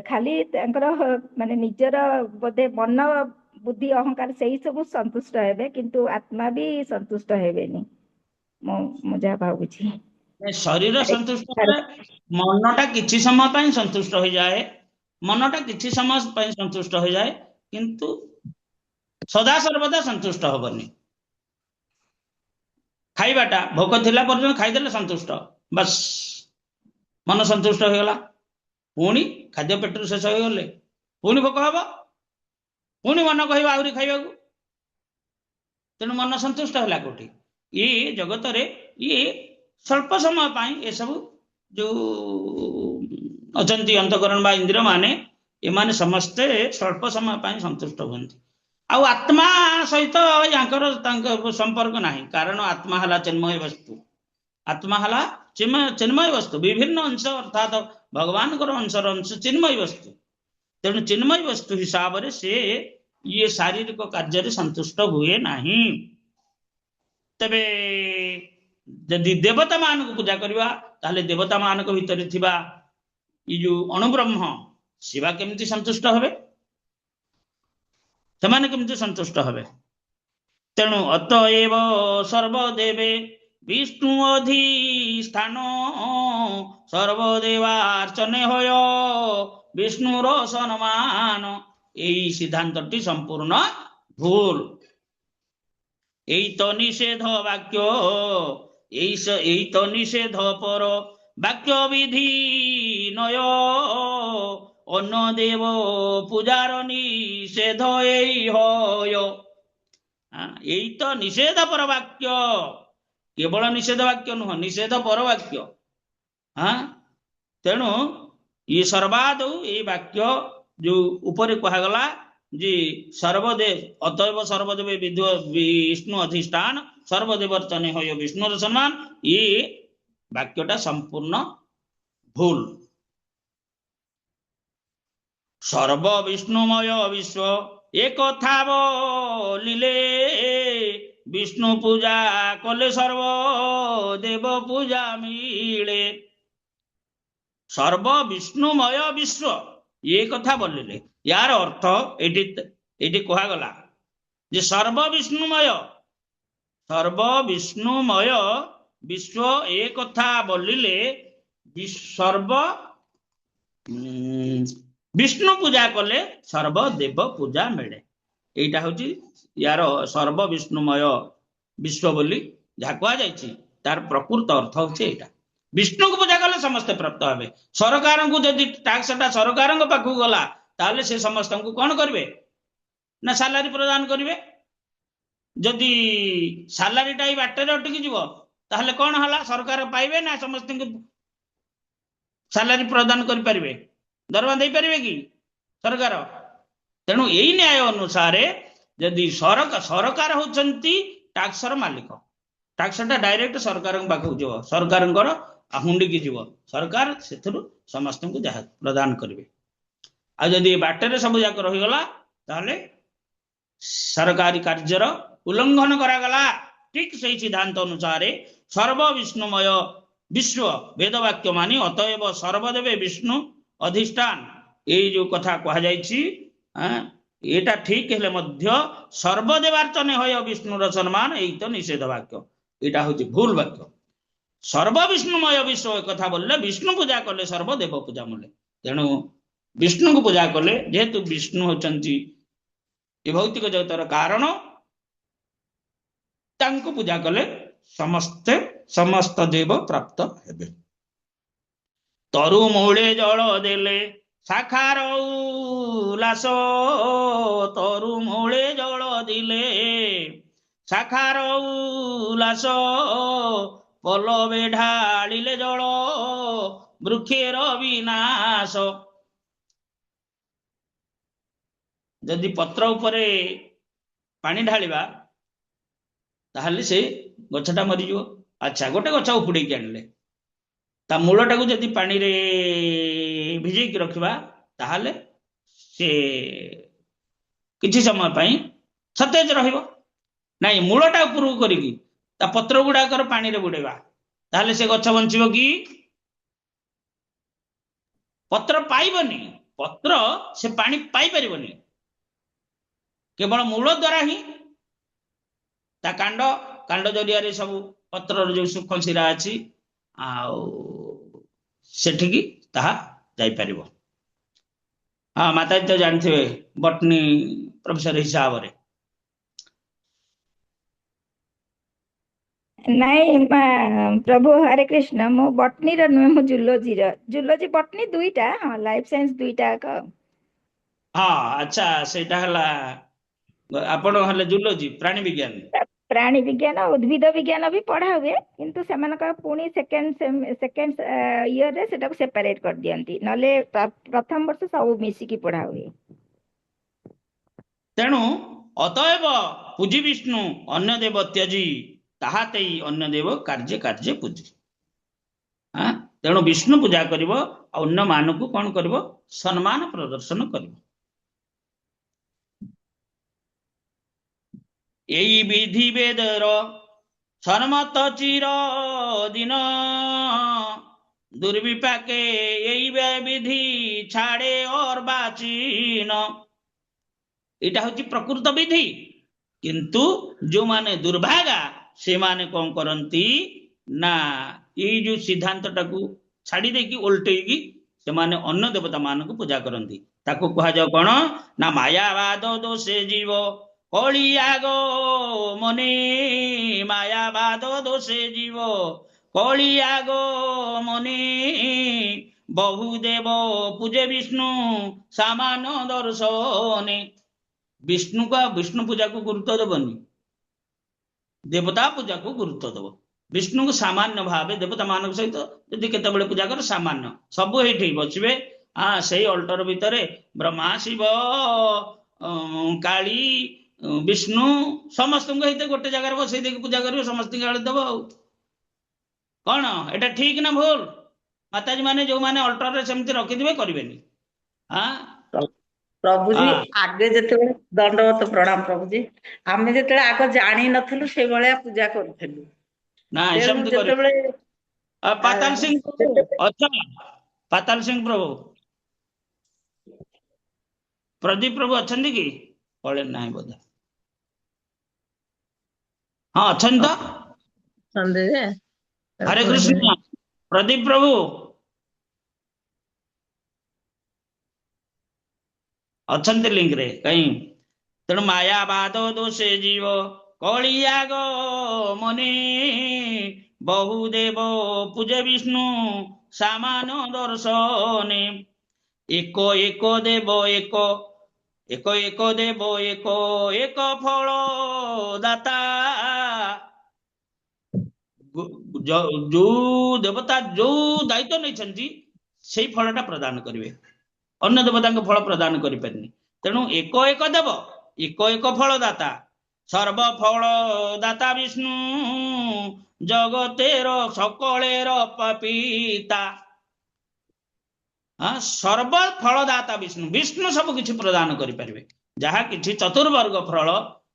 [SPEAKER 4] ଖାଲି ତାଙ୍କର ମାନେ ନିଜର ବୋଧେ ମନ ବୁଦ୍ଧି ଅହଙ୍କାର ସେଇ ସବୁ ସନ୍ତୁଷ୍ଟ ହେବେ, କିନ୍ତୁ ଆତ୍ମା ବି ସନ୍ତୁଷ୍ଟ ହେବେନି, ମୁଁ ଯାହା ଭାବୁଛି।
[SPEAKER 1] ଶରୀର ସନ୍ତୁଷ୍ଟ ହେଲେ ମନଟା କିଛି ସମୟ ପାଇଁ ସନ୍ତୁଷ୍ଟ ହୋଇଯାଏ, ମନଟା କିଛି ସମୟ ପାଇଁ ସନ୍ତୁଷ୍ଟ ହୋଇଯାଏ, କିନ୍ତୁ ସଦାସର୍ବଦା ସନ୍ତୁଷ୍ଟ ହବନି। ଖାଇବାଟା ଭୋକ ଥିଲା ପର୍ଯ୍ୟନ୍ତ ଖାଇଦେଲେ ସନ୍ତୁଷ୍ଟ, ବାସ୍ ମନ ସନ୍ତୁଷ୍ଟ ହୋଇଗଲା। ପୁଣି ଖାଦ୍ୟ ପେଟରୁ ଶେଷ ହୋଇଗଲେ ପୁଣି ଭୋକ ହବ, ପୁଣି ମନ କହିବ ଆହୁରି ଖାଇବାକୁ। ତେଣୁ ମନ ସନ୍ତୁଷ୍ଟ ହେଲା କୋଉଠି? ଇଏ ଜଗତରେ ଇଏ ସ୍ୱଳ୍ପ ସମୟ ପାଇଁ ଏସବୁ ଯୋଉ ଅଛନ୍ତି ଅନ୍ତଃକରଣ ବା ଇନ୍ଦ୍ରିୟ ମାନେ, ଏମାନେ ସମସ୍ତେ ସ୍ୱଳ୍ପ ସମୟ ପାଇଁ ସନ୍ତୁଷ୍ଟ ହୁଅନ୍ତି। ଆଉ ଆତ୍ମା ସହିତ ୟାଙ୍କର ତାଙ୍କ ସମ୍ପର୍କ ନାହିଁ, କାରଣ ଆତ୍ମା ହେଲା ଚିନ୍ମୟ ବସ୍ତୁ। ଆତ୍ମା ହେଲା ଚିନ୍ମୟ ବସ୍ତୁ, ବିଭିନ୍ନ ଅଂଶ ଅର୍ଥାତ୍ ଭଗବାନଙ୍କର ଅଂଶର ଅଂଶ ଚିନ୍ମୟ ବସ୍ତୁ। ତେଣୁ ଚିନ୍ମୟ ବସ୍ତୁ ହିସାବରେ ସେ ଇଏ ଶାରୀରିକ କାର୍ଯ୍ୟରେ ସନ୍ତୁଷ୍ଟ ହୁଏ ନାହିଁ। ତେବେ ଯଦି ଦେବତା ମାନଙ୍କୁ ପୂଜା କରିବା, ତାହେଲେ ଦେବତା ମାନଙ୍କ ଭିତରେ ଥିବା ଏଇ ଯୋଉ ଅଣୁବ୍ରହ୍ମ ଶିବା କେମିତି ସନ୍ତୁଷ୍ଟ ହେବେ? ସେମାନେ କେମିତି ସନ୍ତୁଷ୍ଟ ହେବେ? ତେଣୁ ଅତଏବ ସର୍ବଦେବେ ବିଷ୍ଣୁ ଅଧିଷ୍ଠାନ, ସର୍ବଦେବାର୍ଚ୍ଚନେ ହୟ ବିଷ୍ଣୁର ସମ୍ମାନ। এই সিদ্ধান্তটি সম্পূর্ণ ভুল। এই তো নিষেধ বাক্য, এই তো নিষেধ পর বাক্য বিধি নয়, অন্য দেব পূজার নিষেধ এই হয়। এই তো নিষেধ পর বাক্য, কেবল নিষেধ বাক্য নুহ, নিষেধ পর বাক্য। তেণু ই সর্বাদৌ এই বাক্য जो ऊपर कहगला जे सर्वदेव अतएव सर्वदेव विष्णु अधिष्ठान, सर्वदेवर्चने हो विष्णुर सम्मान, ये वाक्यटा संपूर्ण भूल। सर्व विष्णुमय विश्व एक था बोलिले, विष्णु पूजा कले सर्व देव पूजा मिले। सर्व विष्णुमय विश्व ये कथा बोलिले, यार अर्थ एटी कहगला जे सर्व विष्णुमय विश्व एक कथा बोलिले, सर्व विष्णु पूजा कले सर्व देव पूजा मिले। एटा होची यार सर्व विष्णुमय विश्व बोली जहा कहा जायछि, तार प्रकृत अर्थ होछि एटा। विष्णु को पूजा कले समस्त प्राप्त हेबे। सरकार को जदि टैक्सटा सरकार पाखु गला, ताले से समस्त को कौन करिवे ना सालारी प्रदान करिवे। जदि सालारीटा ही बाटर अटकी जीव, ताहले कौन हला? सरकार पाइबे ना समस्त को सालारी प्रदान करि परिबे, दरमा दे परिबे कि सरकार? तेणु यही न्याय अनुसार जदि सरकार होचंती टैक्सर मालिक, टैक्सटा डायरेक्ट सरकार पाखु जीव, सरकार हुंडी की जीव, सरकार से समस्त को जहा प्रदान करेंगे। आ जदि बाटर सब जाक रहीगला ताहले सरकारी कार्यर उल्लंघन करागला। ठीक से सिद्धांत अनुसार सर्व विष्णुमय विश्व वेदवाक्य मानी अतएव सर्वदेवे विष्णु अधिष्ठान ये जो कथा कह जाइछि एटा ठीक हेले मध्य सर्वदेवार्चने होय विष्णुर सम्मान एई तो निषेध वाक्य एटा होछि भूल वाक्य। सर्व विष्णुमय विश्व कथा बोलले विष्णु पूजा कले सर्वदेव पूजा मिले। तेणु विष्णु को पूजा कले जेहेतु विष्णु होचंती ए भौतिक जगतर कारण तांको पूजा कले समस्त देव प्राप्त हेबे। तरु मूले जल देले शाखार उल्लास तरु मूले जल दिले शाखार उल्लास पलवे ढालिले जल वृक्षेर विनाश। जदि पत्र उपरे पानी ढालिबा ताहले से गछटा मरिजो। अच्छा गोटे गछ उपुड़े के आनले ता मूलटा को जदि पानी रे भिजै के रखिबा ताहले से किछि समय पई सतेज रहिबो। नाही मूलटा उपरु करिकी ता पत्र गुडाकर पानी रे बुडेबा ताहले से गछ बंचिबो कि? पत्र पाइबनी। पत्र से पानी पाई परिबनी केवल मूल द्वारा ही ता कांड कांड जरिया रे सब पत्र जो सूक्ष्म शिरा अछि सेठिकी ताहा जाई परिबो। हाँ माता जी तो जानते बटनी प्रोफेसर हिसाब रे।
[SPEAKER 4] नहीं प्रभु हरे कृष्ण मो बटनी रो नुहे मो जूलोजी बटनी दुईटा हाँ लाइफ साइंस दुईटा का।
[SPEAKER 1] हाँ अच्छा सेटा हला आपण हले जूलोजी प्राणी विज्ञान
[SPEAKER 4] प्राणी विज्ञान उद्भिद विज्ञान भी पढ़ा हुए किंतु सेमानका पुणी सेकेंड ईयर रे सेटा सेपरेट कर दियंती नले प्रथम वर्ष सब मिसी की पढ़ा हुए।
[SPEAKER 1] तेणु अतएव पूजी विष्णु अन्य देव त्यजी ताहाते अन्य देव कार्य कार्य पूजी। हाँ तेणु विष्णु पूजा करिवो अन्य मानकु कोन करिवो सम्मान प्रदर्शन करिवो। एई विधि वेदर सन्मत चिर दिन दुर्विपाके एई विधि छाड़े और बाचीन। इटा होची प्रकृत विधि किंतु जो माने दुर्भागा से माने कौन करंती ना ये जो सिद्धांत टाकू छाड़ी देकी उल्टेकी से माने अन्य देवता मान को पूजा करंती ताको कहा जाओ कौन ना मायावाद दोषे जीव कलियागो मने मायावाद दोषे जीव कलियागो मने बहुदेव पूजे विष्णु सामान दर्शने। विष्णु का विष्णु पूजा को गुरुत्व दबनी देवता पूजा को गुरुत्व दब। विष्णु को सामान्य भाव देवता मान सहित यदि केतबेले पूजा कर सामान्य सब ये बचबे। हाँ से अल्टर भितर ब्रह्मा शिव काली विष्णु समस्त गोटे जगार बसई दे पूजा कर समस्त गाड़ी दब कौन एटा ठीक ना भूल? माताजी माने जो माने अल्टर रे सेमती रखिदिबे करिवेनी। हाँ
[SPEAKER 3] प्रभु जी
[SPEAKER 1] हाँ
[SPEAKER 3] आगे जते दंडवत प्रणाम प्रभु जी आमे जते आगे जानी नथलु से भलिया पूजा करथलु
[SPEAKER 1] ना
[SPEAKER 3] तेणु
[SPEAKER 1] सेमती
[SPEAKER 3] जते
[SPEAKER 1] करि पाताल सिंह प्रभु अच्छा पाताल सिंह प्रभु प्रदीप प्रभु अच्छंदी की पळे नाही बोध। हाँ अच्छन तो
[SPEAKER 3] संदेह
[SPEAKER 1] हरे कृष्ण प्रदीप प्रभु अच्छंती लिंक रे कहीं तेणु मायावाद दोषे जीव कलियाग मने बहुदेव पूजे विष्णु सामान दर्शने। एक एक देव एक एक एक देव एक एक फल दाता। जो देवता जो दायित्व नहीं से फलटा प्रदान करेंगे अन्य देवता फल प्रदान करें। तेणु एक एक देव एक एक फल दाता सर्व फल दाता विष्णु जगतेर सकलेर पिता। हाँ सर्व फलदाता विष्णु विष्णु सब किछि प्रदान करि परिबे ଯାହା କିଛି ଚତୁର୍ବର୍ଗ ଫଳ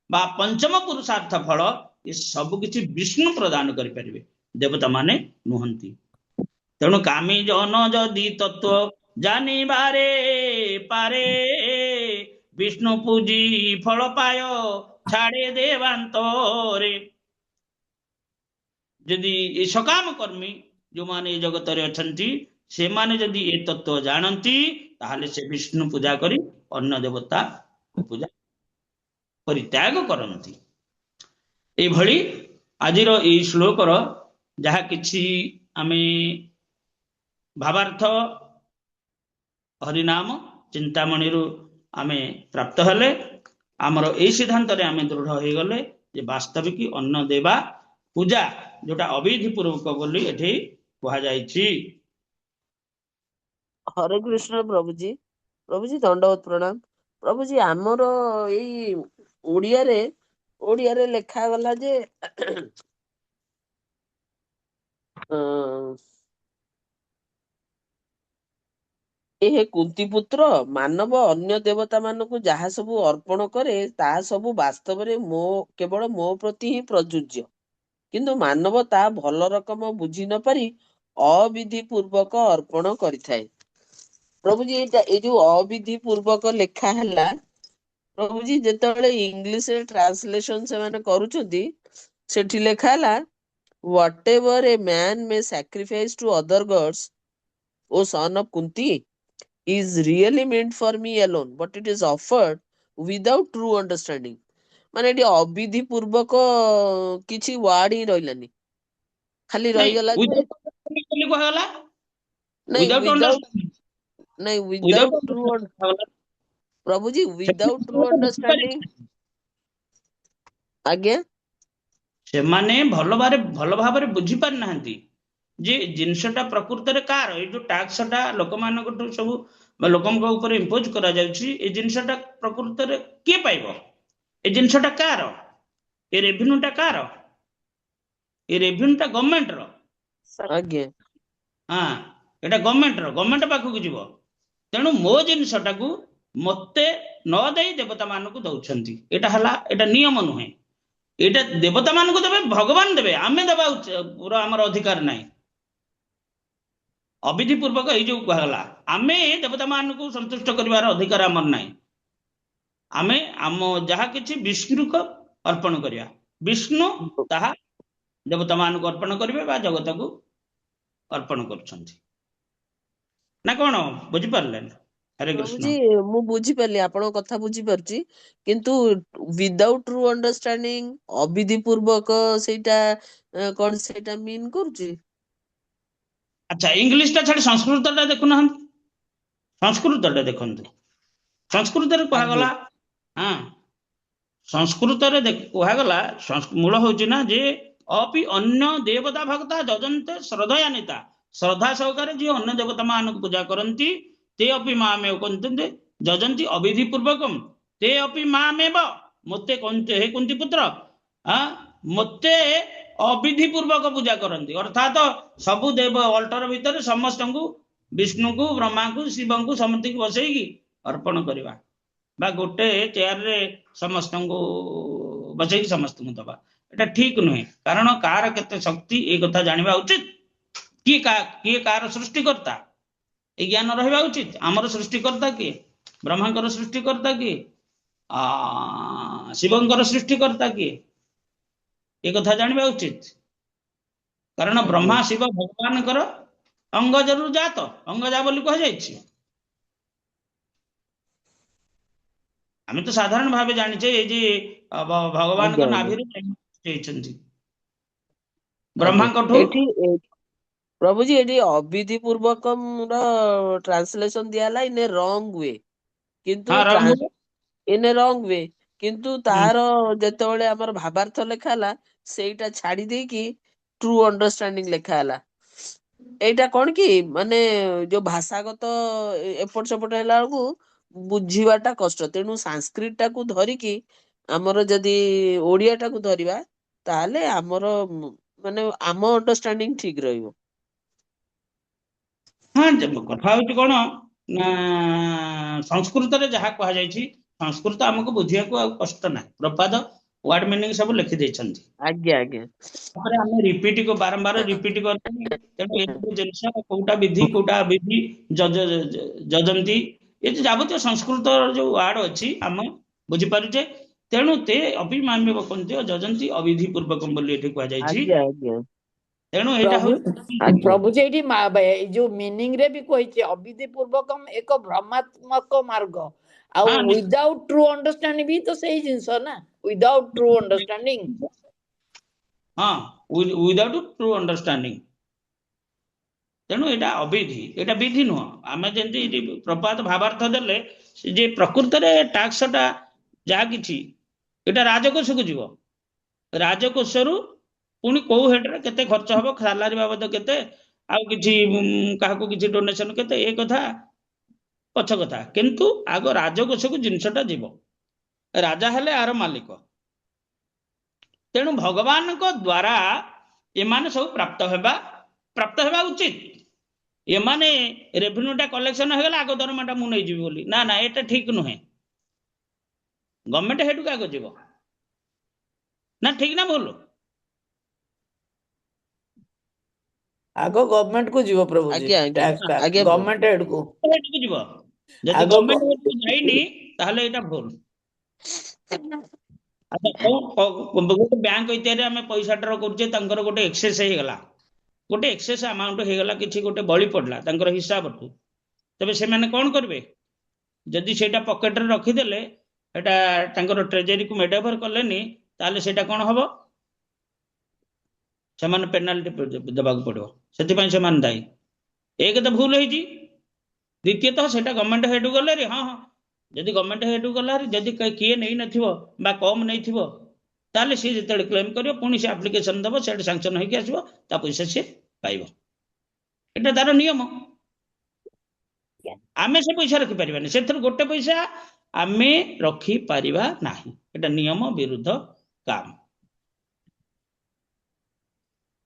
[SPEAKER 1] ବା ପଞ୍ଚମ ପୁରୁଷାର୍ଥ ଫଳ ଏ ସବୁ କିଛି ବିଷ୍ଣୁ ପ୍ରଦାନ କରିପାରିବେ, ଦେବତା ମାନେ ନୁହନ୍ତି। ତେଣୁ କାମୀ ଜନ ଯଦି ତତ୍ତ୍ୱ ଜାଣିବାରେ ପାରେ, ବିଷ୍ଣୁ ପୂଜି ଫଳ ପାୟ ଛାଡେ ଦେବାନ୍ତରେ। ଯଦି ଏ ସକାମ କର୍ମୀ ଯୋଉମାନେ ଏ ଜଗତରେ ଅଛନ୍ତି ସେମାନେ ଯଦି ଏ ତତ୍ତ୍ୱ ଜାଣନ୍ତି ତାହେଲେ ସେ ବିଷ୍ଣୁ ପୂଜା କରି ଅନ୍ୟ ଦେବତା ପୂଜା ପରିତ୍ୟାଗ କରନ୍ତି। ଏଇଭଳି ଆଜିର ଏଇ ଶ୍ଲୋକର ଯାହା କିଛି ଆମେ ଭାବାର୍ଥ ହରିନାମ ଚିନ୍ତାମଣିରୁ ଆମେ ପ୍ରାପ୍ତ ହେଲେ, ଆମର ଏଇ ସିଦ୍ଧାନ୍ତରେ ଆମେ ଦୃଢ ହେଇଗଲେ ଯେ ବାସ୍ତବିକ ଅନ୍ନ ଦେବା ପୂଜା ଯୋଉଟା ଅବିଧି ପୂର୍ବକ ବୋଲି ଏଠି କୁହାଯାଇଛି।
[SPEAKER 2] ହରେ କୃଷ୍ଣ ପ୍ରଭୁଜୀ। ପ୍ରଭୁଜୀ ଦଣ୍ଡବତ ପ୍ରଣାମ। ପ୍ରଭୁଜୀ ଆମର ଏଇ ଓଡିଆରେ ଲେଖାଗଲା ଯେ ଏ କୁନ୍ତି ପୁତ୍ର ମାନବ ଅନ୍ୟ ଦେବତା ମାନଙ୍କୁ ଯାହା ସବୁ ଅର୍ପଣ କରେ ତାହା ସବୁ ବାସ୍ତବରେ କେବଳ ମୋ ପ୍ରତି ହିଁ ପ୍ରଯୁଜ୍ୟ, କିନ୍ତୁ ମାନବ ତାହା ଭଲ ରକମ ବୁଝି ନ ପାରି ଅବିଧି ପୂର୍ବକ ଅର୍ପଣ କରିଥାଏ। ପ୍ରଭୁଜୀ ଏଇ ଯୋଉ ଅବିଧି ପୂର୍ବକ ଲେଖା ହେଲା, ପ୍ରଭୁଜୀ ଯେତେବେଳେ ଇଂଲିଶରେ ଟ୍ରାନ୍ସଲେସନ ସେମାନେ କରୁଛନ୍ତି ସେଠି ଲେଖା ହେଲା whatever a man may sacrifice to other gods, O son of Kunti, is really meant for me alone, but it is offered without true understanding. ମାନେ ଏଠି ଅବିଧି ପୂର୍ବକ କିଛି ୱାର୍ଡ ହିଁ ରହିଲାନି, ଖାଲି
[SPEAKER 1] ନାଇଁ
[SPEAKER 2] ରହିଗଲା ଯେ
[SPEAKER 1] ୱିଦାଉଟ୍ ବୋଲି କୁହାଗଲା,
[SPEAKER 2] ନାଇଁ
[SPEAKER 1] ୱିଦାଉଟ୍ ଅଣ୍ଡରଷ୍ଟାଣ୍ଡିଂ,
[SPEAKER 2] ୱିଦାଉଟ୍ ଟ୍ରୁ ପ୍ରଭୁଜୀ ୱିଦାଉଟ୍ ଟ୍ରୁ ଅଣ୍ଡରଷ୍ଟାଣ୍ଡିଂ। ଆଜ୍ଞା
[SPEAKER 1] ସେମାନେ ଭଲ ଭାବରେ ବୁଝି ପାରିନାହାନ୍ତି ଯେ ଜିନିଷଟା ପ୍ରକୃତରେ କାର। ଏଇ ଯୋଉ ଟାକ୍ସଟା ଲୋକମାନଙ୍କଠୁ ସବୁ ଲୋକଙ୍କ ଉପରେ ଇମ୍ପୋଜ କରାଯାଉଛି, ଏ ଜିନିଷଟା ପ୍ରକୃତରେ କିଏ ପାଇବ? ଏ ଜିନିଷଟା କାର? ଏ ରେଭିନ୍ୟୁଟା କାର? ଏ ରେଭିନ୍ୟୁଟା ଗଭର୍ଣ୍ଣମେଣ୍ଟର।
[SPEAKER 2] ଆଜ୍ଞା
[SPEAKER 1] ହଁ, ଏଟା ଗଭର୍ଣ୍ଣମେଣ୍ଟ ପାଖକୁ ଯିବ। ତେଣୁ ମୋ ଜିନିଷଟାକୁ ମତେ ନ ଦେଇ ଦେବତା ମାନଙ୍କୁ ଦଉଛନ୍ତି, ଏଟା ନିୟମ ନୁହେଁ। ଏଇଟା ଦେବତା ମାନଙ୍କୁ ଦେବେ, ଭଗବାନ ଦେବେ, ଆମେ ଦେବା ପୁରା ଆମର ଅଧିକାର ନାହିଁ। ଅବିଧି ପୂର୍ବକ ଏଇ ଯୋଉ କୁହାଗଲା, ଆମେ ଦେବତା ମାନଙ୍କୁ ସନ୍ତୁଷ୍ଟ କରିବାର ଅଧିକାର ଆମର ନାହିଁ। ଆମେ ଆମ ଯାହା କିଛି ବିଷ୍ଣୁକୁ ଅର୍ପଣ କରିବା, ବିଷ୍ଣୁ ତାହା ଦେବତା ମାନଙ୍କୁ ଅର୍ପଣ କରିବେ ବା ଜଗତକୁ ଅର୍ପଣ କରୁଛନ୍ତି। ନା କଣ ବୁଝିପାରିଲେ? ହରେ କୃଷ୍ଣ।
[SPEAKER 2] ପ୍ରଭୁଜୀ ମୁଁ ବୁଝିପାରିଲି, ଆପଣଙ୍କ କଥା ବୁଝିପାରୁଛି, କିନ୍ତୁ ୱିଦାଉଟ୍ ଟ୍ରୁ ଅଣ୍ଡରଷ୍ଟାଣ୍ଡିଂ ଅବିଧି ପୂର୍ବକ ସେଇଟା କଣ ସେଇଟା ମିନ୍ କରୁଛି?
[SPEAKER 1] ଆଚ୍ଛା, ଇଂଲିଶଟା ଛାଡି ସଂସ୍କୃତଟା ଦେଖୁନାହାନ୍ତି, ସଂସ୍କୃତଟା ଦେଖନ୍ତୁ। ସଂସ୍କୃତରେ କୁହାଗଲା, ହଁ ସଂସ୍କୃତରେ କୁହାଗଲା, ମୂଳ ହଉଛି ନା ଯେ ଅପି ଅନ୍ୟ ଦେବତା ଭକ୍ତା ଯଜନ୍ତେ ଶ୍ରଦ୍ଧୟାନ୍ୱିତା, ଶ୍ରଦ୍ଧା ସହକାରେ ଯିଏ ଅନ୍ୟ ଦେବତା ମାନଙ୍କୁ ପୂଜା କରନ୍ତି, ते अपि मामेव कुन्तन्ते ଯଜନ୍ତି ଅବିଧି ପୂର୍ବକମ୍ ते अपि ମାମେବ, ମୋତେ ହେ କୁନ୍ତି ପୁତ୍ର ମୋତେ ଅବିଧି ପୂର୍ବକ ପୂଜା କରନ୍ତି। ଅର୍ଥାତ ସବୁ ଦେବ ଅଲ୍ଟର ଭିତରେ ସମସ୍ତଙ୍କୁ, ବିଷ୍ଣୁଙ୍କୁ, ବ୍ରହ୍ମାଙ୍କୁ, ଶିବଙ୍କୁ ସମସ୍ତଙ୍କୁ ବସେଇକି ଅର୍ପଣ କରିବା, ବା ଗୋଟେ ଚେୟାରରେ ସମସ୍ତଙ୍କୁ ବସେଇକି ସମସ୍ତଙ୍କୁ ଦବା, ଏଟା ଠିକ ନୁହେଁ। କାରଣ କାହାର କେତେ ଶକ୍ତି ଏ କଥା ଜାଣିବା ଉଚିତ। କିଏ କାହାର ସୃଷ୍ଟିକର୍ତ୍ତା ଏ ଜ୍ଞାନ ରହିବା ଉଚିତ। ଆମର ସୃଷ୍ଟିକର୍ତ୍ତା କିଏ? ବ୍ରହ୍ମାଙ୍କର ସୃଷ୍ଟିକର୍ତ୍ତା କିଏ? ଶିବଙ୍କର ସୃଷ୍ଟିକର୍ତ୍ତା କିଏ? ଏ କଥା ଜାଣିବା ଉଚିତ। କାରଣ ବ୍ରହ୍ମା ଶିବ ଭଗବାନଙ୍କର ଅଙ୍ଗଜରୁ ଜାତ, ଅଙ୍ଗଜା ବୋଲି କୁହାଯାଇଛି। ଆମେ ତ ସାଧାରଣ ଭାବେ ଜାଣିଛେ ଏଇ ଯେ ଭଗବାନଙ୍କ
[SPEAKER 2] ଆଜ୍ଞା
[SPEAKER 1] ନାଭିରୁ ହେଇଛନ୍ତି,
[SPEAKER 2] ଆଜ୍ଞା
[SPEAKER 1] ବ୍ରହ୍ମାଙ୍କଠୁ।
[SPEAKER 2] ଏଠି ପ୍ରଭୁଜୀ ଏଠି ଅବିଧି ପୂର୍ବକମ୍ ର ଟ୍ରାନ୍ସଲେସନ ଦିଆହେଲା ଇନ୍ ଏ ରଙ୍ଗ ୱେ, କିନ୍ତୁ ଇନ୍ ଏ ରଙ୍ଗ ୱେ, କିନ୍ତୁ ତାର ଯେତେବେଳେ ଆମର ଭାବାର୍ଥ ଲେଖା ହେଲା ସେଇଟା ଛାଡି ଦେଇକି ଟ୍ରୁ ଅଣ୍ଡରଷ୍ଟାଣ୍ଡିଂ ଲେଖା ହେଲା। ଏଇଟା କଣ କି ମାନେ ଯୋଉ ଭାଷାଗତ ଏପଟ ସେପଟ ହେଲା ବେଳକୁ ବୁଝିବାଟା କଷ୍ଟ। ତେଣୁ ସାଂସ୍କ୍ରିଟ ଟାକୁ ଧରିକି ଆମର ଯଦି ଓଡିଆ ଟାକୁ ଧରିବା ତାହେଲେ ଆମର ମାନେ ଆମ ଅଣ୍ଡରଷ୍ଟାଣ୍ଡିଂ ଠିକ ରହିବ।
[SPEAKER 1] ହଁ, କଥା ହଉଛି କଣ ନା ସଂସ୍କୃତରେ ଯାହା କୁହାଯାଇଛି ସଂସ୍କୃତ ଆମକୁ ବୁଝିବାକୁ ଆଉ କଷ୍ଟ ନାହିଁ। ପ୍ରପାଦ ୱାର୍ଡ ମିନିଂ ସବୁ ଲେଖି ଦେଇଛନ୍ତି।
[SPEAKER 2] ଆଜ୍ଞା ଆଜ୍ଞା
[SPEAKER 1] ତାପରେ ଆମେ ବାରମ୍ବାର ରିପିଟ କଲେଣି। ତେଣୁ ଏସବୁ ଜିନିଷ କୋଉଟା ବିଧି କୋଉଟା ଅବିଧି ଯଜନ୍ତି ଏ ଯୋଉ ଯାବତୀୟ ସଂସ୍କୃତ ଯୋଉ ୱାର୍ଡ ଅଛି ଆମେ ବୁଝିପାରୁଛେ। ତେଣୁ ତେ ଅଭିମାନ୍ୟ ବକନ୍ତି ଯଜନ୍ତି ଅବିଧି ପୂର୍ବକମ୍ ବୋଲି ଏଠି କୁହାଯାଇଛି।
[SPEAKER 2] ଆଜ୍ଞା ଆଜ୍ଞା
[SPEAKER 1] ତେଣୁ ଏଇଟା
[SPEAKER 5] ପ୍ରଭୁ
[SPEAKER 1] ହଉଛି
[SPEAKER 2] ଆଜ୍ଞା
[SPEAKER 5] ପ୍ରଭୁ ସେଇଠି ଏଇ ଯୋଉ ମିନିଂ ରେ ବି କହିଛି ଅବିଧି ପୂର୍ବକମ୍ ଏକ ଭ୍ରମାତ୍ମକ ମାର୍ଗ ଆଉ
[SPEAKER 1] ହଁ
[SPEAKER 5] ୱିଦାଉଟ୍ ଟ୍ରୁ ଅଣ୍ଡରଷ୍ଟାଣ୍ଡିଂ ବି ତ ସେଇ ଜିନିଷ ନା ୱିଦାଉଟ୍ ଟ୍ରୁ ଅଣ୍ଡରଷ୍ଟାଣ୍ଡିଂ
[SPEAKER 1] ହଁ ୱିଦାଉଟ୍ ଟ୍ରୁ ଅଣ୍ଡରଷ୍ଟାଣ୍ଡିଂ। ତେଣୁ ଏଇଟା ଅବିଧି, ଏଇଟା ବିଧି ନୁହଁ। ଆମେ ଯେମିତି ଏଠି ପ୍ରପାତ ଭାବାର୍ଥ ଦେଲେ ଯେ ପ୍ରକୃତରେ ଟାକ୍ସଟା ଯାହା କିଛି ଏଇଟା ରାଜକୋଷକୁ ଯିବ। ରାଜକୋଷରୁ ପୁଣି କୋଉ ହେଡରେ କେତେ ଖର୍ଚ୍ଚ ହବ, ସାଲାରୀ ବାବଦ କେତେ, ଆଉ କିଛି କାହାକୁ କିଛି ଡୋନେସନ କେତେ, ଏ କଥା ପଛ କଥା। କିନ୍ତୁ ଆଗ ରାଜକୋଷକୁ ଜିନିଷଟା ଯିବ। ରାଜା ହେଲେ ଆର ମାଲିକ। ତେଣୁ ଭଗବାନଙ୍କ ଦ୍ଵାରା ଏମାନେ ସବୁ ପ୍ରାପ୍ତ ହେବା ଉଚିତ। ଏମାନେ ରେଭିନ୍ୟୁଟା କଲେକ୍ସନ ହେଇଗଲା ଆଗ ଦରମାଟା ମୁଁ ନେଇଯିବି ବୋଲି, ନା ନା ଏଟା ଠିକ ନୁହେଁ। ଗଭର୍ଣ୍ଣମେଣ୍ଟ ହେଠୁକୁ ଆଗ ଯିବ ନା, ଠିକ ନା ଭୁଲ?
[SPEAKER 5] ଆଗ ଗଭର୍ଣ୍ଣମେଣ୍ଟ କୁ ଯିବ ପ୍ରଭୁଜୀ
[SPEAKER 2] ଆଜ୍ଞା ଆଜ୍ଞା
[SPEAKER 5] ଟ୍ୟାକ୍ସ ଟା
[SPEAKER 2] ଆଜ୍ଞା ପ୍ରଭୁ
[SPEAKER 5] ଗଭର୍ଣ୍ଣମେଣ୍ଟ ହେଡକୁ
[SPEAKER 1] ହେଠୁକୁ ଯିବ। ଯଦି
[SPEAKER 5] ଆଗ
[SPEAKER 1] ଗଭର୍ଣ୍ଣମେଣ୍ଟ ହେଠୁକୁ ଯାଇନି ତାହେଲେ ଏଇଟା ଭୁଲ। ଆଚ୍ଛା ଗୋଟେ ବ୍ୟାଙ୍କ ଇତ୍ୟାଦି ଆମେ ପଇସାଟାର କରୁଛେ, ତାଙ୍କର ଗୋଟେ ଏକ୍ସେସ ହେଇଗଲା, ଗୋଟେ ଏକ୍ସେସ ଆମାଉଣ୍ଟ ହେଇଗଲା, କିଛି ଗୋଟେ ବଳି ପଡିଲା ତାଙ୍କର ହିସାବଠୁ, ତେବେ ସେମାନେ କଣ କରିବେ? ଯଦି ସେଇଟା ପକେଟରେ ରଖିଦେଲେ, ସେଟା ତାଙ୍କର ଟ୍ରେଜେରୀକୁ ମେଡ ଓଭର କଲେନି, ତାହେଲେ ସେଇଟା କଣ ହବ? ସେମାନେ ପେନାଲ୍ଟି ଦେବାକୁ ପଡିବ। ସେଥିପାଇଁ ସେମାନେ ଦାୟୀ। ଏକ ତ ଭୁଲ ହେଇଛି, ଦ୍ୱିତୀୟତଃ ସେଇଟା ଗଭର୍ଣ୍ଣମେଣ୍ଟ ହେଡକୁ ଗଲେ ହଁ ହଁ, ଯଦି ଗଭର୍ଣ୍ଣମେଣ୍ଟ ହେଡକୁ ଗଲା ଯଦି କିଏ ନେଇନଥିବ ବା କମ ନେଇଥିବ, ତାହେଲେ ସିଏ ଯେତେବେଳେ କ୍ଲେମ କରିବ ପୁଣି ସେ ଆପ୍ଲିକେସନ ଦେବ, ସେଟା ସାଂକ୍ସନ ହେଇକି ଆସିବ, ତା ପଇସା ସିଏ ପାଇବ। ଏଟା ତାର ନିୟମ। ଆମେ ସେ ପଇସା ରଖିପାରିବାନି, ସେଥିରୁ ଗୋଟେ ପଇସା ଆମେ ରଖିପାରିବା ନାହିଁ। ଏଟା ନିୟମ ବିରୁଦ୍ଧ କାମ।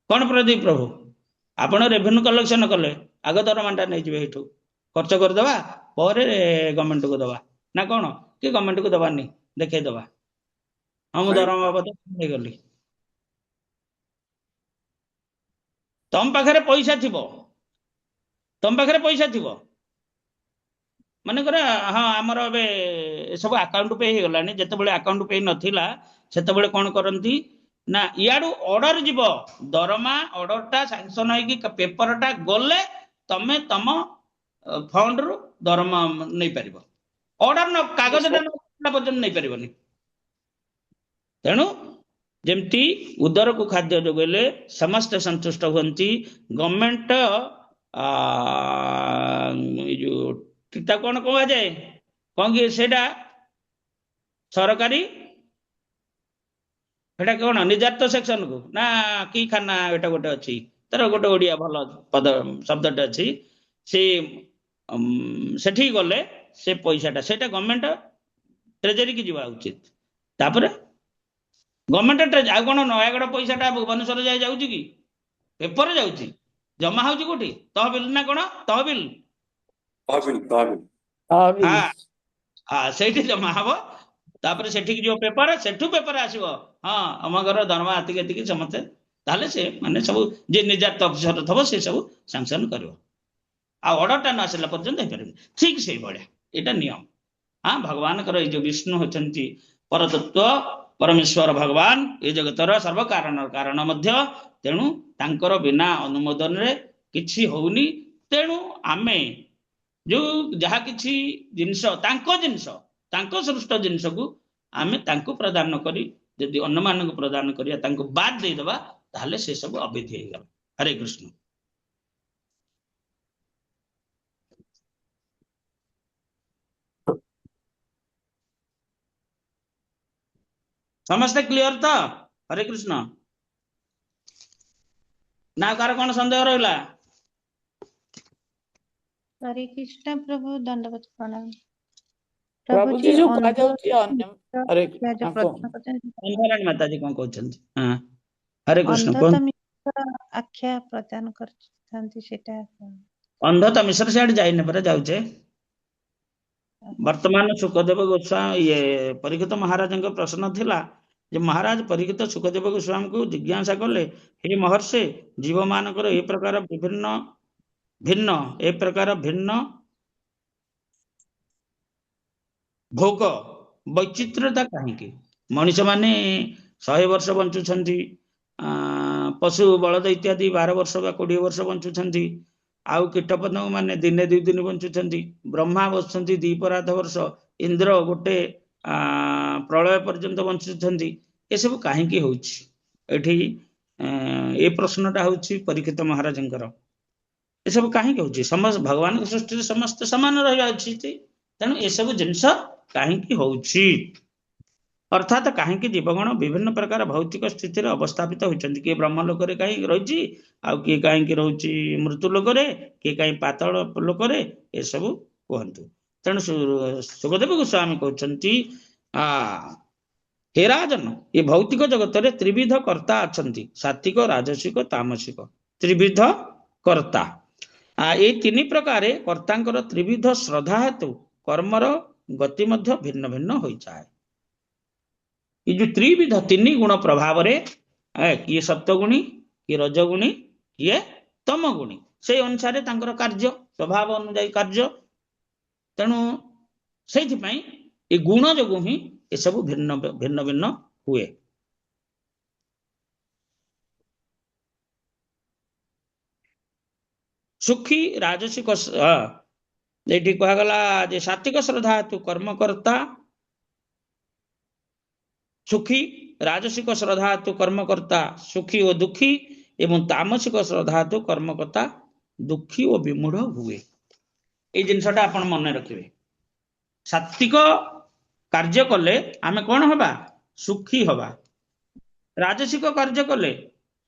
[SPEAKER 1] କଣ ପ୍ରଦୀପ ପ୍ରଭୁ, ଆପଣ ରେଭିନ୍ୟୁ କଲେକ୍ସନ କଲେ, ଆଗ ଦରମାଟା ନେଇଯିବେ, ଏଇଠୁ ଖର୍ଚ୍ଚ କରିଦବା, ପରେ ଗଭର୍ଣ୍ଣମେଣ୍ଟକୁ ଦବା ନା କଣ? କି ଗଭର୍ଣ୍ଣମେଣ୍ଟକୁ ଦବାନି, ଦେଖେଇଦବା, ହଁ ମୁଁ ଦରମା ବାବଦ ନେଇଗଲି। ତମ ପାଖରେ ପଇସା ଥିବ, ମନେକର ହଁ ଆମର ଏବେ ସବୁ ଆକାଉଣ୍ଟ ପେ ହେଇଗଲାଣି, ଯେତେବେଳେ ଆକାଉଣ୍ଟ ପେ ନଥିଲା ସେତେବେଳେ କଣ କରନ୍ତି ନା, ଇଆଡୁ ଅର୍ଡର ଯିବ, ଦରମା ଅର୍ଡରଟା ସାଂକ୍ସନ ହେଇକି ପେପରଟା ଗଲେ ତମେ ତମ ଫଣ୍ଡରୁ ଦରମା ନେଇପାରିବ। ଅର୍ଡର କାଗଜଟା ପର୍ଯ୍ୟନ୍ତ ନେଇପାରିବନି। ତେଣୁ ଯେମିତି ଉଦରକୁ ଖାଦ୍ୟ ଯୋଗାଇଲେ ସମସ୍ତେ ସନ୍ତୁଷ୍ଟ ହୁଅନ୍ତି, ଗଭର୍ଣ୍ଣମେଣ୍ଟ ଏଇ ଯୋଉ ତାକୁ କଣ କୁହାଯାଏ, କଣ କି ସେଇଟା ସରକାରୀ, ସେଟା କଣ ନିଜାତ ସେକ୍ସନକୁ ନା କି ଖାନା, ଏଟା ଗୋଟେ ଅଛି ତାର ଗୋଟେ ଓଡିଆ ଭଲ ଶବ୍ଦଟେ ଅଛି। ସେ ସେଠିକି ଗଲେ ସେ ପଇସାଟା ସେଇଟା ଗଭର୍ଣ୍ଣମେଣ୍ଟ ଟ୍ରେଜେରୀକି ଯିବା ଉଚିତ। ତାପରେ ଗଭର୍ଣ୍ଣମେଣ୍ଟ ଆଉ କଣ ନୟାଗଡ଼ ପଇସାଟା ଭୁବନେଶ୍ୱର ଯାଇ ଯାଉଛି କି? ପେପର ଯାଉଛି, ଜମା ହଉଛି କୋଉଠି? ତହବିଲ ନା କଣ? ତହବିଲ, ସେଇଠି ଜମା ହବ। ତାପରେ ସେଠିକି ଯିବ ପେପର, ସେଠୁ ପେପର ଆସିବ, ହଁ ଆମ ଘର ଦରମା ଏତିକି ଏତିକି ସମସ୍ତେ, ତାହେଲେ ସେ ମାନେ ସବୁ ଯିଏ ନିଜାତ ଅଫିସର ଥବ ସେ ସବୁ ସାଂକ୍ସନ କରିବ। ଆଉ ଅର୍ଡରଟା ନ ଆସିଲା ପର୍ଯ୍ୟନ୍ତ ହେଇପାରିବନି। ଠିକ ସେଇଭଳିଆ ଏଇଟା ନିୟମ। ହଁ, ଭଗବାନଙ୍କର ଏଇ ଯୋଉ ବିଷ୍ଣୁ ହଉଛନ୍ତି ପରତତ୍ଵ, ପରମେଶ୍ୱର ଭଗବାନ, ଏ ଜଗତର ସର୍ବକାରଣର କାରଣ ମଧ୍ୟ। ତେଣୁ ତାଙ୍କର ବିନା ଅନୁମୋଦନରେ କିଛି ହଉନି। ତେଣୁ ଆମେ ଯୋଉ ଯାହା କିଛି ଜିନିଷ ତାଙ୍କ ସୃଷ୍ଟ ଜିନିଷକୁ ଆମେ ତାଙ୍କୁ ପ୍ରଦାନ କରି ଯଦି ଅନ୍ୟମାନଙ୍କୁ ପ୍ରଦାନ କରିବା, ତାଙ୍କୁ ବାଦ ଦେଇଦବା, ତାହେଲେ ସେ ସବୁ ଅବିଧି ହେଇଗଲା। ହରେ କୃଷ୍ଣ। ସମସ୍ତେ କ୍ଲିୟର ତ? ହରେ କୃଷ୍ଣ। ନା କାହାର କଣ ସନ୍ଦେହ ରହିଲା?
[SPEAKER 6] हरे कृष्ण प्रभु, दंडवत प्रणाम।
[SPEAKER 5] ପ୍ରଭୁଜୀ ଯୋଉ କୁହାଯାଉଛି ହରେ
[SPEAKER 6] क्या जो प्रश्न करते हैं,
[SPEAKER 1] ଅନ୍ଧାରାଣୀ ମାତାଜୀ କଣ କହୁଛନ୍ତି? ହଁ, ହରେ କୃଷ୍ଣ
[SPEAKER 6] ଅନ୍ଧତା
[SPEAKER 1] କୁହନ୍ତୁ।
[SPEAKER 6] ମିଶ୍ର ଆଖ୍ୟା ପ୍ରଦାନ କରିଥାନ୍ତି, ସେଟା କଣ?
[SPEAKER 1] ଅନ୍ଧତା ମିଶ୍ର ସିଆଡେ ଯାଇନି ପରା, ଯାଉଛେ। ବର୍ତ୍ତମାନ ସୁଖଦେବ ଗୋସ୍ୱାମୀ ପରୀକ୍ଷିତ ମହାରାଜଙ୍କ ପ୍ରଶ୍ନ ଥିଲା ଯେ ମହାରାଜ ପରୀକ୍ଷିତ ସୁଖଦେବ ଗୋସ୍ୱାମୀଙ୍କୁ ଜିଜ୍ଞାସା କଲେ, ହେ ମହର୍ଷି, ଜୀବମାନଙ୍କର ଏ ପ୍ରକାର ଭିନ୍ନ ଭୋଗ ବୈଚିତ୍ର୍ୟତା କାହିଁକି? ମଣିଷ ମାନେ 100 ବର୍ଷ ବଞ୍ଚୁଛନ୍ତି, ପଶୁ ବଳଦ ଇତ୍ୟାଦି 12 ବର୍ଷ ବା 20 ବର୍ଷ ବଞ୍ଚୁଛନ୍ତି, ଆଉ କୀଟପତଙ୍ଗ ମାନେ ଦିନେ 2 ଦିନ ବଞ୍ଚୁଛନ୍ତି, ବ୍ରହ୍ମା ବସୁଛନ୍ତି 2 ବର୍ଷ, ଇନ୍ଦ୍ର ଗୋଟେ ପ୍ରଳୟ ପର୍ଯ୍ୟନ୍ତ ବଞ୍ଚୁଛନ୍ତି। ଏସବୁ କାହିଁକି ହଉଛି? ଏଠି ଏ ପ୍ରଶ୍ନଟା ହଉଛି ପରୀକ୍ଷିତ ମହାରାଜଙ୍କର। ଏସବୁ କାହିଁକି ହଉଛି? ଭଗବାନଙ୍କ ସୃଷ୍ଟିରେ ସମସ୍ତେ ସମାନ ରହିବା ଉଚିତ, ତେଣୁ ଏସବୁ ଜିନିଷ କାହିଁକି ହଉଛି? ଅର୍ଥାତ୍ କାହିଁକି ଜୀବଗଣ ବିଭିନ୍ନ ପ୍ରକାର ଭୌତିକ ସ୍ଥିତିରେ ଅବସ୍ଥାପିତ ହୋଇଛନ୍ତି? କିଏ ବ୍ରହ୍ମ ଲୋକରେ କାହିଁକି ରହିଛି, ଆଉ କିଏ କାହିଁକି ରହୁଛି ମୃତ୍ୟୁ ଲୋକରେ, କିଏ କାହିଁ ପାତାଳ ଲୋକରେ, ଏସବୁ କୁହନ୍ତୁ। ତେଣୁ ସୁଖଦେବ ଗୋସ୍ୱାମୀ କହୁଛନ୍ତି, ହେ ରାଜନ, ଏ ଭୌତିକ ଜଗତରେ ତ୍ରିବିଧ କର୍ତ୍ତା ଅଛନ୍ତି, ସାତ୍ବିକ, ରାଜସିକ, ତାମସିକ। ତ୍ରିବିଧ କର୍ତ୍ତା, ଏଇ 3 ପ୍ରକାରେ କର୍ତ୍ତାଙ୍କର ତ୍ରିବିଧ ଶ୍ରଦ୍ଧା ହେତୁ କର୍ମର ଗତି ମଧ୍ୟ ଭିନ୍ନ ଭିନ୍ନ ହୋଇଥାଏ। ये जो त्रिविध 3 गुण प्रभाव किए सत्वगुणी, किए रजगुणी, किए तमगुणी, से अनुसार तांकर कार्य स्वभाव अनुଯାୟୀ कार्य। तेणु से गुण जो ही ये सब भिन्न भिन्न भिन्न हुए। सुखी राजसिक ये कहगला जे सात्विक श्रद्धा हेतु कर्मकर्ता सुखी, राजसिक श्रद्धा हेतु कर्मकर्ता सुखी और दुखी, एवं तामसिक श्रद्धा हेतु कर्मकर्ता दुखी और विमूढ़ हुए। ये जिनसटा आपण मन रखिए। सात्विक कार्य कले आमे कौन हबा? सुखी हबा। राजसिक कार्य कले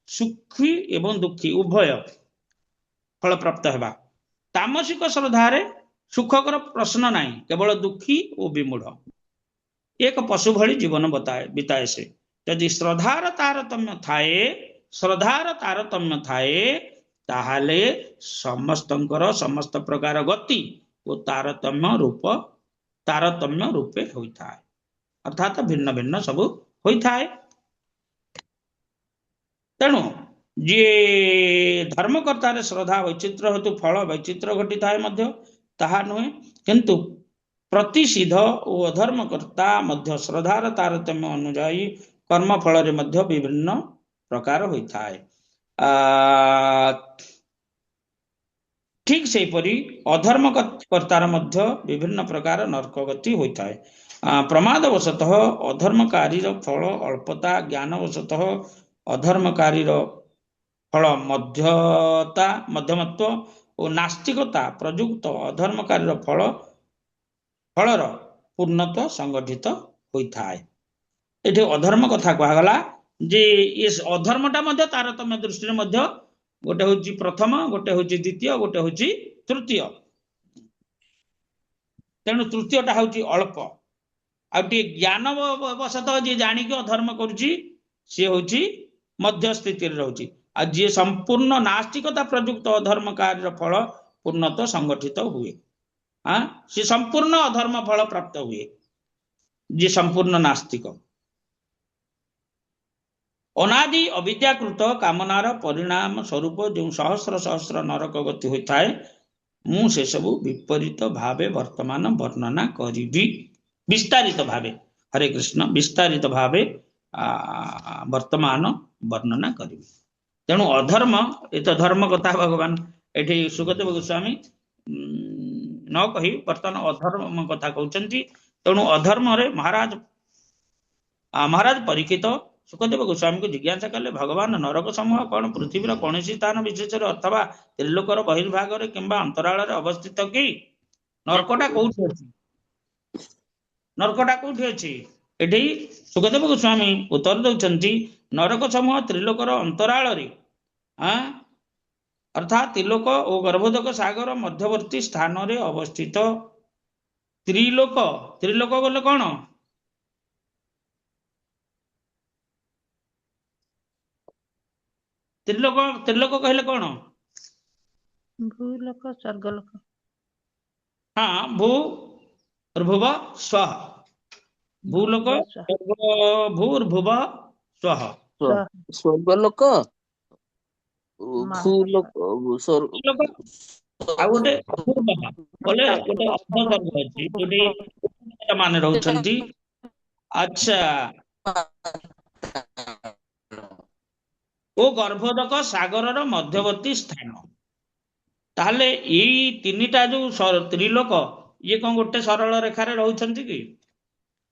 [SPEAKER 1] सुखी एवं दुखी उभय फल प्राप्त हेबा। तामसिक श्रद्धारे सुखकर प्रश्न नहीं, केवल दुखी और विमूढ़, एक पशु भली जीवन बिताए से। यदि श्रद्धार तारतम्य थाए ताहाले समस्तंकर समस्त प्रकार गति और तारतम्य रूपे होता है, अर्थात भिन्न भिन्न सब होता है। तेणु जे धर्मकर्तार श्रद्धा वैचित्र हेतु फल वैचित्र घटी थाए मध्य ताहा नुहे, किंतु प्रतिषिध और अधर्मकर्ता मध्य श्रद्धार तारतम्य अनुजाई कर्म फल मध्य विभिन्न प्रकार होता है। ठीक से परी अधर्मकर्तार मध्य विभिन्न प्रकार नरक गति होता है। प्रमादवशतः अधर्मकारीर फल अल्पता, ज्ञानवशतः अधर्मकारीर फल मध्यमत्व और नास्तिकता प्रयुक्त अधर्मकारीर फलर पूर्णत्व संगठित होता है। ये अधर्म कथा कहगला जे ये अधर्मटा मध्य तारतम्य दृष्टि मध्य गोटे हूँ प्रथम, गोटे हूँ द्वितीय, गोटे हूँ तृतीय। तेणु तृतीयटा हूँ अल्प, आउटे ज्ञान वशतः जी जानिक अधर्म करुची सी हूँ मध्य स्थिति रोची, आ जी संपूर्ण नास्तिकता प्रयुक्त अधर्मकारी फल पूर्णतः संगठित हुए। सी संपूर्ण अधर्म फल प्राप्त हुए जी संपूर्ण नास्तिक। अनादि अविद्याकृत कामनार परिणाम स्वरूप जो सहस्र सहस्र नरक गति होता है, मु से सब विपरीत भावे वर्तमान वर्णना करी विस्तारित भावे। हरे कृष्ण, विस्तारित भावे वर्तमान वर्णना करी। तेणु अधर्म ये तो धर्म कथा भगवान ये सुखदेव गोस्वामी न कही बर्तमान अधर्म कथा कहते। तेणु अधर्म रे महाराज परीक्षित सुखदेव गोस्वामी को जिज्ञासा कले, भगवान नरक समूह कौन पृथ्वीर कौन स्थान विशेष अथवा त्रिलोकर बहिर्भाग किंबा अंतराल अवस्थित कि? नरकटा कौटी अच्छी? नरकटा कौटी अच्छी? ये सुखदेव गोस्वामी उत्तर दौरान नरक समूह त्रिलोकर अंतराल अर्थात त्रिलोक और गर्भोदक सागर मध्यवर्ती स्थान रे अवस्थित। त्रिलोक त्रिलोक बोले कौन? त्रिलोक त्रिलोक कहले कौन?
[SPEAKER 6] भूलोक स्वर्गलोक।
[SPEAKER 1] हाँ, भू ଭୂର୍ଭୁବ ସ୍ୱଃ। ଭୂଲୋକ ଭୂର୍ଭୁବ ସ୍ୱଃ।
[SPEAKER 2] ସ୍ୱର୍ଗଲୋକ ଭୂଲୋକ
[SPEAKER 1] ଲୋକ ଆଉ ଗୋଟେ ଅପୂର୍ବ ବୋଲେ ଗୋଟେ ଅର୍ଦ୍ଧ ସ୍ୱର୍ଗ ଅଛି ଯୋଉଠି ମାନେ ରହୁଛନ୍ତି। ଆଚ୍ଛା, ଓ ଗର୍ଭୋଦକ ସାଗରର ମଧ୍ୟବର୍ତ୍ତୀ ସ୍ଥାନ। ତାହେଲେ ଏଇ ତିନିଟା ଯୋଉ ତ୍ରିଲୋକ ଇଏ କଣ ଗୋଟେ ସରଳ ରେଖାରେ ରହୁଛନ୍ତି କି?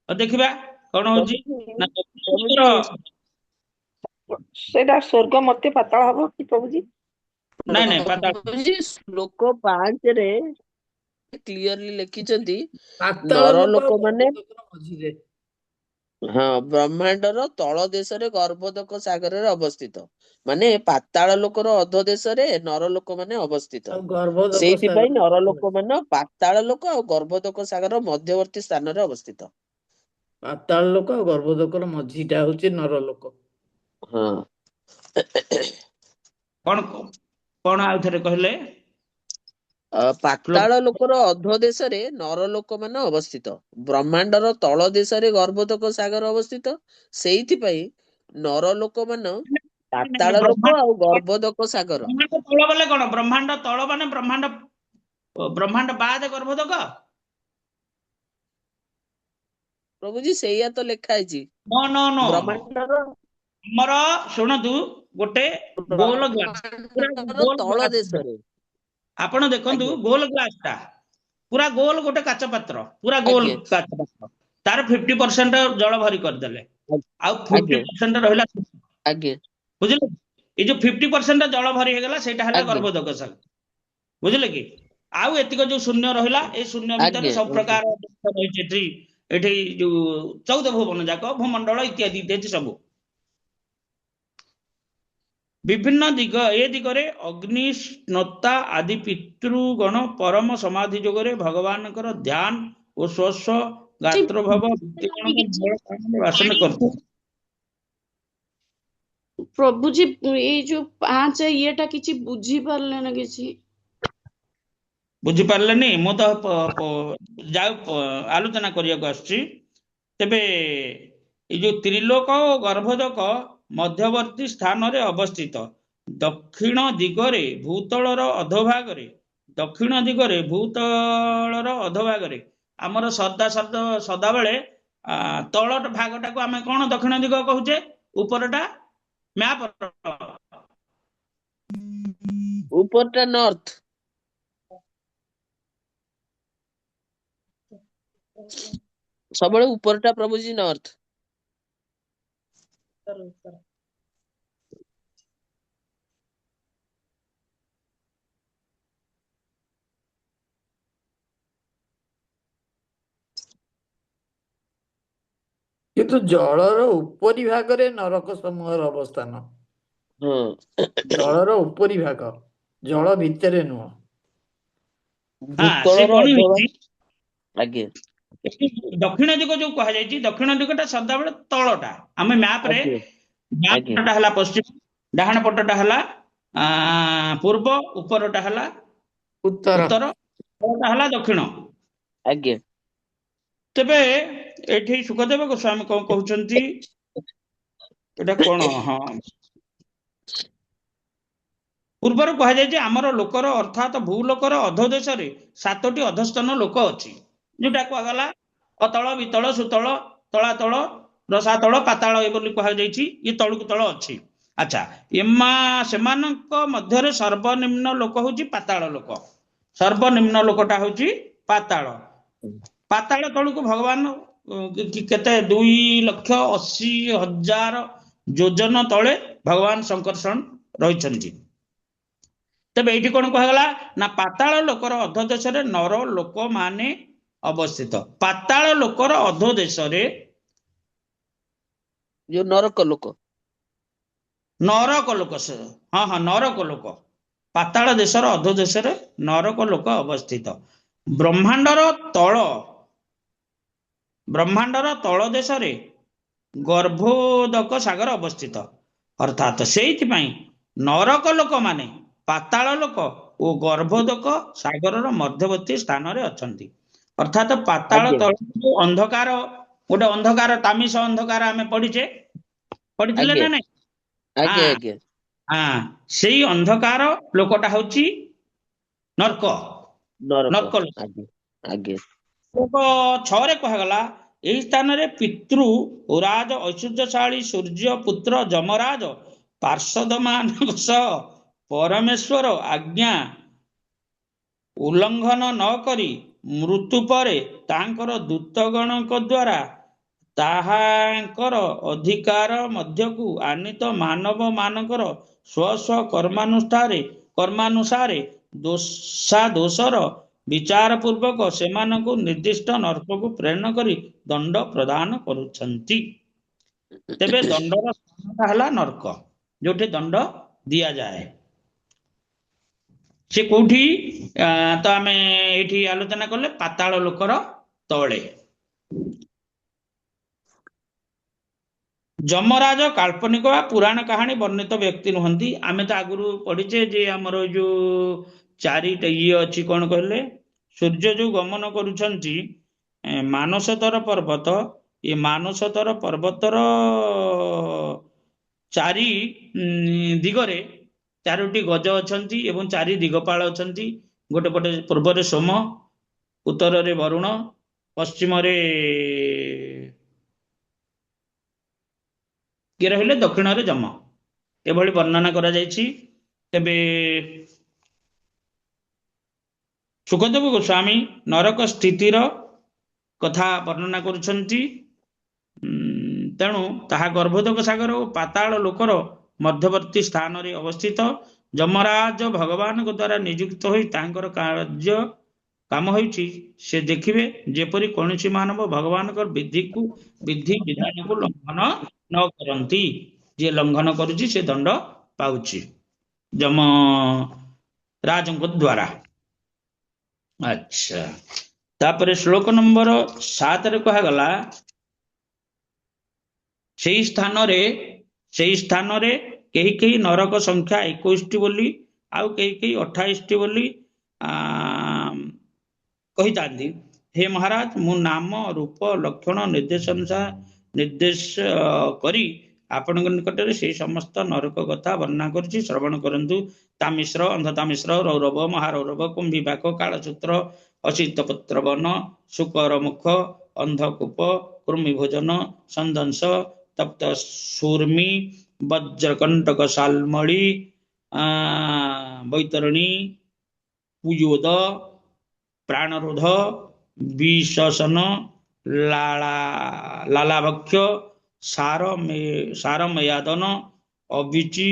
[SPEAKER 1] ଦେଖିବା କଣ ହଉଛି ନା
[SPEAKER 3] ସେଇଟା ସ୍ୱର୍ଗ ମର୍ତ୍ତ୍ୟ ପାତାଳ ହବ କି ପ୍ରଭୁଜୀ?
[SPEAKER 1] ନାଇଁ ନାଇଁ ପାତାଳ
[SPEAKER 2] ଶ୍ଲୋକ 5ରେ କ୍ଲିୟରଲି ଲେଖିଛନ୍ତି
[SPEAKER 5] ପାତାଳ
[SPEAKER 2] ନର
[SPEAKER 5] ଲୋକ ଆଉ
[SPEAKER 2] ଲୋକମାନେ
[SPEAKER 5] ଗର୍ଭୋଦକର ମଝିରେ।
[SPEAKER 2] ବ୍ରହ୍ମାଣ୍ଡର ତଳ ଦେଶରେ ଗର୍ଭୋଦକ ସାଗରରେ ଅବସ୍ଥିତ। ମାନେ ପାତାଳ ଲୋକର ଅଧ ଦେଶରେ ନର ଲୋକମାନେ ଅବସ୍ଥିତ।
[SPEAKER 5] ଆଉ ଗର୍ଭୋଦକ
[SPEAKER 2] ସେଇଥିପାଇଁ
[SPEAKER 5] ସାଗର
[SPEAKER 2] ନର ଲୋକମାନେ ପାତାଳ ଲୋକ ଆଉ ଗର୍ଭୋଦକ ସାଗର ମଧ୍ୟବର୍ତ୍ତୀ ସ୍ଥାନରେ ଅବସ୍ଥିତ।
[SPEAKER 5] ପାତାଳ ଲୋକ ଆଉ ଗର୍ଭୋଦକର ମଝିଟା ହଉଛି ନର ଲୋକ।
[SPEAKER 2] ହଁ
[SPEAKER 1] କଣ କଣ ଆଉ ଥରେ କହିଲେ?
[SPEAKER 2] ପାତାଳ ଲୋକର ଅଧ ଦେଶରେ ନର ଲୋକମାନେ ଅବସ୍ଥିତ। ବ୍ରହ୍ମାଣ୍ଡର ତଳ ଦେଶରେ ଗର୍ଭୋଦକ ସାଗର ଅବସ୍ଥିତ। ସେଇଥିପାଇଁ ନର ଲୋକମାନ ପାତାଳ ଲୋକ ଆଉ ଗର୍ଭୋଦକ ସାଗର।
[SPEAKER 1] ବ୍ରହ୍ମାଣ୍ଡ ତଳ ବୋଲେ କଣ? ବ୍ରହ୍ମାଣ୍ଡ ତଳ ମାନେ ବ୍ରହ୍ମାଣ୍ଡ ବାଦ ଗର୍ଭୋଦକ?
[SPEAKER 2] ପ୍ରଭୁଜୀ ସେଇଆ ତ ଲେଖା ହେଇଛି
[SPEAKER 1] नो नो नो
[SPEAKER 2] ବ୍ରହ୍ମାଣ୍ଡର
[SPEAKER 1] ଆମର ଶୁଣନ୍ତୁ, ଗୋଟେ ଗୋଲ ଗ୍ଲାସ, ପୁରା ଗୋଲ
[SPEAKER 2] ତଳ
[SPEAKER 1] ଗ୍ଲାସ।
[SPEAKER 2] ଦେଶରେ
[SPEAKER 1] ଆପଣ ଦେଖନ୍ତୁ
[SPEAKER 2] ଆଜ୍ଞା
[SPEAKER 1] ଗୋଲ ଗ୍ଲାସ ଟା ପୁରା ଗୋଲ, ଗୋଟେ କାଚ ପାତ୍ର ପୁରା ଗୋଲ
[SPEAKER 2] ଆଜ୍ଞା
[SPEAKER 1] କାଚ ପାତ୍ର, ତାର 50% ଜଳ ଭରି କରିଦେଲେ, ଆଉ
[SPEAKER 2] ଆଜ୍ଞା
[SPEAKER 1] 50% ରହିଲା।
[SPEAKER 2] ଆଜ୍ଞା
[SPEAKER 1] ବୁଝିଲେ? ଏଇ ଯୋଉ 50% ଜଳ ଭରି ହେଇଗଲା ସେଇଟା ହେଲା
[SPEAKER 2] ଆଜ୍ଞା
[SPEAKER 1] ଗର୍ଭୋଦକ ସାଗର। ବୁଝିଲେ କି? ଆଉ ଏତିକ ଯୋଉ ଶୂନ୍ୟ ରହିଲା, ଏଇ ଶୂନ୍ୟ ଭିତରେ
[SPEAKER 2] ଆଜ୍ଞା
[SPEAKER 1] ସବୁ ପ୍ରକାର ରହିଛି। ଏଠି ଯୋଉ 14 ଭୁବନ ଯାକ, ଭୂମଣ୍ଡଳ ଇତ୍ୟାଦି ଇତ୍ୟାଦି ସବୁ ବିଭିନ୍ନ ଦିଗ। ଏ ଦିଗରେ ଅଗ୍ନି, ସ୍ନୋତା ଆଦି ପିତୃଗଣ ପରମ ସମାଧି ଯୋଗରେ ଭଗବାନଙ୍କର ଧ୍ୟାନ ଓ ସ୍ୱସ୍ୱ ଗାତ୍ରଭାବ ବାସନ କରିଥିଲେ।
[SPEAKER 7] ପ୍ରଭୁଜୀ ଏଇ ଯୋଉ 5 ଇଏଟା କିଛି ବୁଝି ପାରିଲେ ନା କିଛି?
[SPEAKER 1] ବୁଝିପାରିଲେନି? ମୁଁ ତ ଆଲୋଚନା କରିବାକୁ ଆସୁଛି। ତେବେ ଏଇ ଯୋଉ ତ୍ରିଲୋକ ଓ ଗର୍ଭୋଦକ ମଧ୍ୟବର୍ତ୍ତୀ ସ୍ଥାନରେ ଅବସ୍ଥିତ। ଦକ୍ଷିଣ ଦିଗରେ ଭୂତଳର ଅଧୋଭାଗରେ, ଦକ୍ଷିଣ ଦିଗରେ ଭୂତଳର ଅଧୋଭାଗରେ ଆମର ସଦାବେଳେ ତଳ ଭାଗଟାକୁ ଆମେ କଣ ଦକ୍ଷିଣ ଦିଗ କହୁଛେ? ଉପରଟା ମ୍ୟାପ
[SPEAKER 2] ଉପରଟା ନର୍ଥ। ସବୁବେଳେ ଉପରଟା ପ୍ରଭୁଜୀ ନର୍ଥ।
[SPEAKER 5] କିନ୍ତୁ ଜଳର ଉପରି ଭାଗରେ ନରକ ସମୂହର ଅବସ୍ଥାନ।
[SPEAKER 2] ହଁ
[SPEAKER 5] ଜଳର ଉପରି ଭାଗ, ଜଳ ଭିତରେ ନୁହଁ।
[SPEAKER 1] ସେ
[SPEAKER 2] ଭୂତଳର
[SPEAKER 1] କଣ
[SPEAKER 2] ଅଧୋଭାଗ।
[SPEAKER 1] ହେଇଛି?
[SPEAKER 2] ଆଜ୍ଞା
[SPEAKER 1] ଦକ୍ଷିଣ ଦିଗ ଯୋଉ କୁହାଯାଇଛି, ଦକ୍ଷିଣ ଦିଗଟା ସଦାବେଳେ ତଳଟା। ଆମେ ମ୍ୟାପରେ
[SPEAKER 2] ଆଜ୍ଞା
[SPEAKER 1] ବାମ
[SPEAKER 2] ଆଜ୍ଞା
[SPEAKER 1] ପଟଟା ହେଲା ପଶ୍ଚିମ, ଡାହାଣ ପଟଟା ହେଲା ପୂର୍ବ, ଉପରଟା ହେଲା
[SPEAKER 5] ଉତ୍ତର।
[SPEAKER 1] ଉତ୍ତର, ତଳଟା ହେଲା ଦକ୍ଷିଣ।
[SPEAKER 2] ଆଜ୍ଞା
[SPEAKER 1] ତେବେ ଏଠି ସୁଖଦେବ ଗୋସ୍ୱାମୀ କଣ କହୁଛନ୍ତି? ଏଟା କଣ? ହଁ, ପୂର୍ବରୁ କୁହାଯାଇଛି ଆମର ଲୋକର ଅର୍ଥାତ ଭୂଲୋକର ଅଧୋଦେଶରେ 7ଟି ଅଧସ୍ତନ ଲୋକ ଅଛି। ଯୋଉଟା କୁହାଗଲା ଅତଳ, ବିତଳ, ସୁତଳ, ତଳାତଳ, ରସାତଳ, ପାତାଳ ବୋଲି କୁହାଯାଇଛି। ଇଏ ତଳକୁ ତଳ ଅଛି। ଆଚ୍ଛା, ସେମାନଙ୍କ ମଧ୍ୟରେ ସର୍ବନିମ୍ନ ଲୋକ ହଉଛି ପାତାଳ ଲୋକ। ସର୍ବନିମ୍ନ ଲୋକଟା ହଉଛି ପାତାଳ। ପାତାଳ ତଳକୁ ଭଗବାନ କେତେ 2,80,000 ଯୋଜନ ତଳେ ଭଗବାନ ଶଙ୍କର୍ଷଣ ରହିଛନ୍ତି। ତେବେ ଏଇଠି କଣ କୁହାଗଲା ନା ପାତାଳ ଲୋକର ଅଧଦେଶରେ ନର ଲୋକମାନେ ଅବସ୍ଥିତ। ପାତାଳ ଲୋକର ଅଧଦେଶରେ
[SPEAKER 2] ଯୋଉ ନରକ ଲୋକ।
[SPEAKER 1] ନରକ ଲୋକ, ହଁ ନରକ ଲୋକ, ପାତାଳ ଦେଶର ଅଧଦେଶରେ ନରକ ଲୋକ ଅବସ୍ଥିତ। ବ୍ରହ୍ମାଣ୍ଡର ତଳ ଦେଶରେ ଗର୍ଭୋଦକ ସାଗର ଅବସ୍ଥିତ। ଅର୍ଥାତ ସେଇଥିପାଇଁ ନରକ ଲୋକମାନେ ପାତାଳ ଲୋକ ଓ ଗର୍ଭୋଦକ ସାଗରର ମଧ୍ୟବର୍ତ୍ତୀ ସ୍ଥାନରେ ଅଛନ୍ତି। अर्थात पाताल
[SPEAKER 2] ଆଜ୍ଞା
[SPEAKER 1] तल जो अंधकार गोटे अंधकार तामिस अंधकार आमे पढ़िचे पढ़िथिले
[SPEAKER 2] ଆଜ୍ଞା
[SPEAKER 1] ना नहीं
[SPEAKER 2] ଆଜ୍ଞା
[SPEAKER 1] हाँ
[SPEAKER 2] ଆଜ୍ଞା
[SPEAKER 1] हाँ सेई अंधकार लोकटा होची नरक
[SPEAKER 2] ନରକ
[SPEAKER 1] नरक लोक
[SPEAKER 2] ଆଜ୍ଞା ଆଜ୍ଞା
[SPEAKER 1] श्लोक 6 रे कहगला एही स्थान रे पितृ राज ऐश्वर्यशाली सूर्य पुत्र जमराज पार्षद मान सह परमेश्वर आज्ञा उल्लंघन न करी मृत्यु परे तांकर दूतगणक द्वारा ताहांकर अधिकार मध्यकु आनीत मानव मानकर स्व स्व कर्मानुसारे दोषा दोषर विचार पूर्वक सेमानकु निर्दिष्ट नरकକୁ प्रेरण करी दंड प्रदान करुछंती तेबे दंडर स्थानटा हला नरक जोठी दंड दिया जाए से कोठी तो आमे एठी आलोचना करले पाताल लोकर तळे जमराज काल्पनिक वा पुराण कहानी वर्णित व्यक्ति नुहंती आमे तो आगुरु पढ़िचे जे हमर जो चारिटा ये अछि कोन कहले सूर्य जो गमन करूछंती मानसतर पर्वत ये मानसतर पर्वतर चारि दिगरे चारोटी गज अछंती एवं चारि दिगपाल अछंती गोटे पटे पूर्व रे सोम उत्तर रे वरुण पश्चिम रे किए रहिले दक्षिण रे जम एभली वर्णना करा जायछि तेबे सुखदेव गोस्वामी नरक स्थितिर कथा वर्णना करुछंती तेणु ताहा गर्भोदक सागर और पाताल लोकर मध्यवर्ती स्थान रे अवस्थित जमराज भगवान द्वारा नियुक्त होई तांकर कार्य काम होइछि से देखिबे जेपरि कोनसी मानव भगवान विधि विधान को लंघन न करंती जे लंघन करुछि से दंड पाउछि जम राजंक द्वारा अच्छा तापर श्लोक नंबर 7 रे कहा गला सेही स्थान रे केही केही नरक संख्या 21 बोली आउ केही केही 28 बोली कही तांदी हे महाराज मु नाम रूप लक्षण निर्देश करी आपनक निकटरे से समस्त नरक कथा वर्णना करछि श्रवण करंतु तामिश्र अंधतामिश्र रौरव महारौरव कुंभीबाक कालसूत्र असित पत्र वन शुकर मुख अंधकूप कृमि भोजन संदंश तप्त सूर्मी वज्रकंटक सालमणि वैतरणी पुयोद प्राणरोध विशसन लालाभक्ष सारमयादन अविचि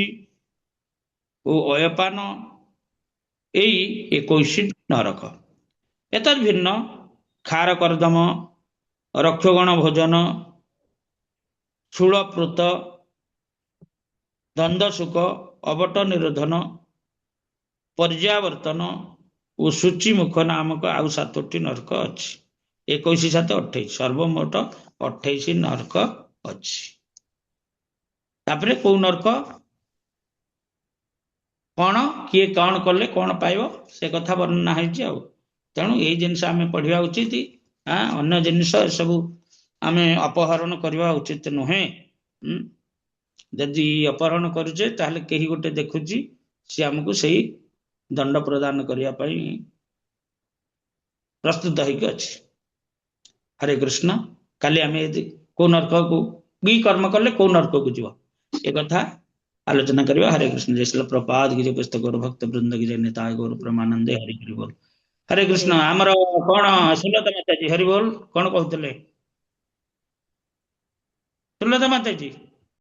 [SPEAKER 1] और अयपान एई 21 नरक एतद भिन्न खार कर्दम रक्षगण भोजन शूलप्रुत दंदशुक अवट निरोधन पर्यावर्तन और सूचिमुख नामक आउ 7टी नरक अच्छी 21 7 28 सर्वमोट 28 नरक अच्छी तापरे को नरक कौन किए कौन कले कौन पाइब से कथा वर्णना होइछि आउ तेणु यही जिनस आमे पढ़िया उचित अन्य जिनस सब आमे अपहरण करवा उचित नुहे जदि अपहरण करुचे ताहले केही गोटे देखुची से हमको सही दंड प्रदान करिया पई प्रस्तुत होइके अछि हरे कृष्ण काली आमे को नरक को की कर्म कले को नरक को जीव ए कथा आलोचना करबा हरे कृष्ण जय श्रील प्रपाद की जय पुस्तक गौर भक्त वृंद की जय निताय गौर प्रेमानंदे हरि बोल हरे कृष्ण हमर कोन सुलता माता जी हरि बोल कोन कहतले सुलता माता जी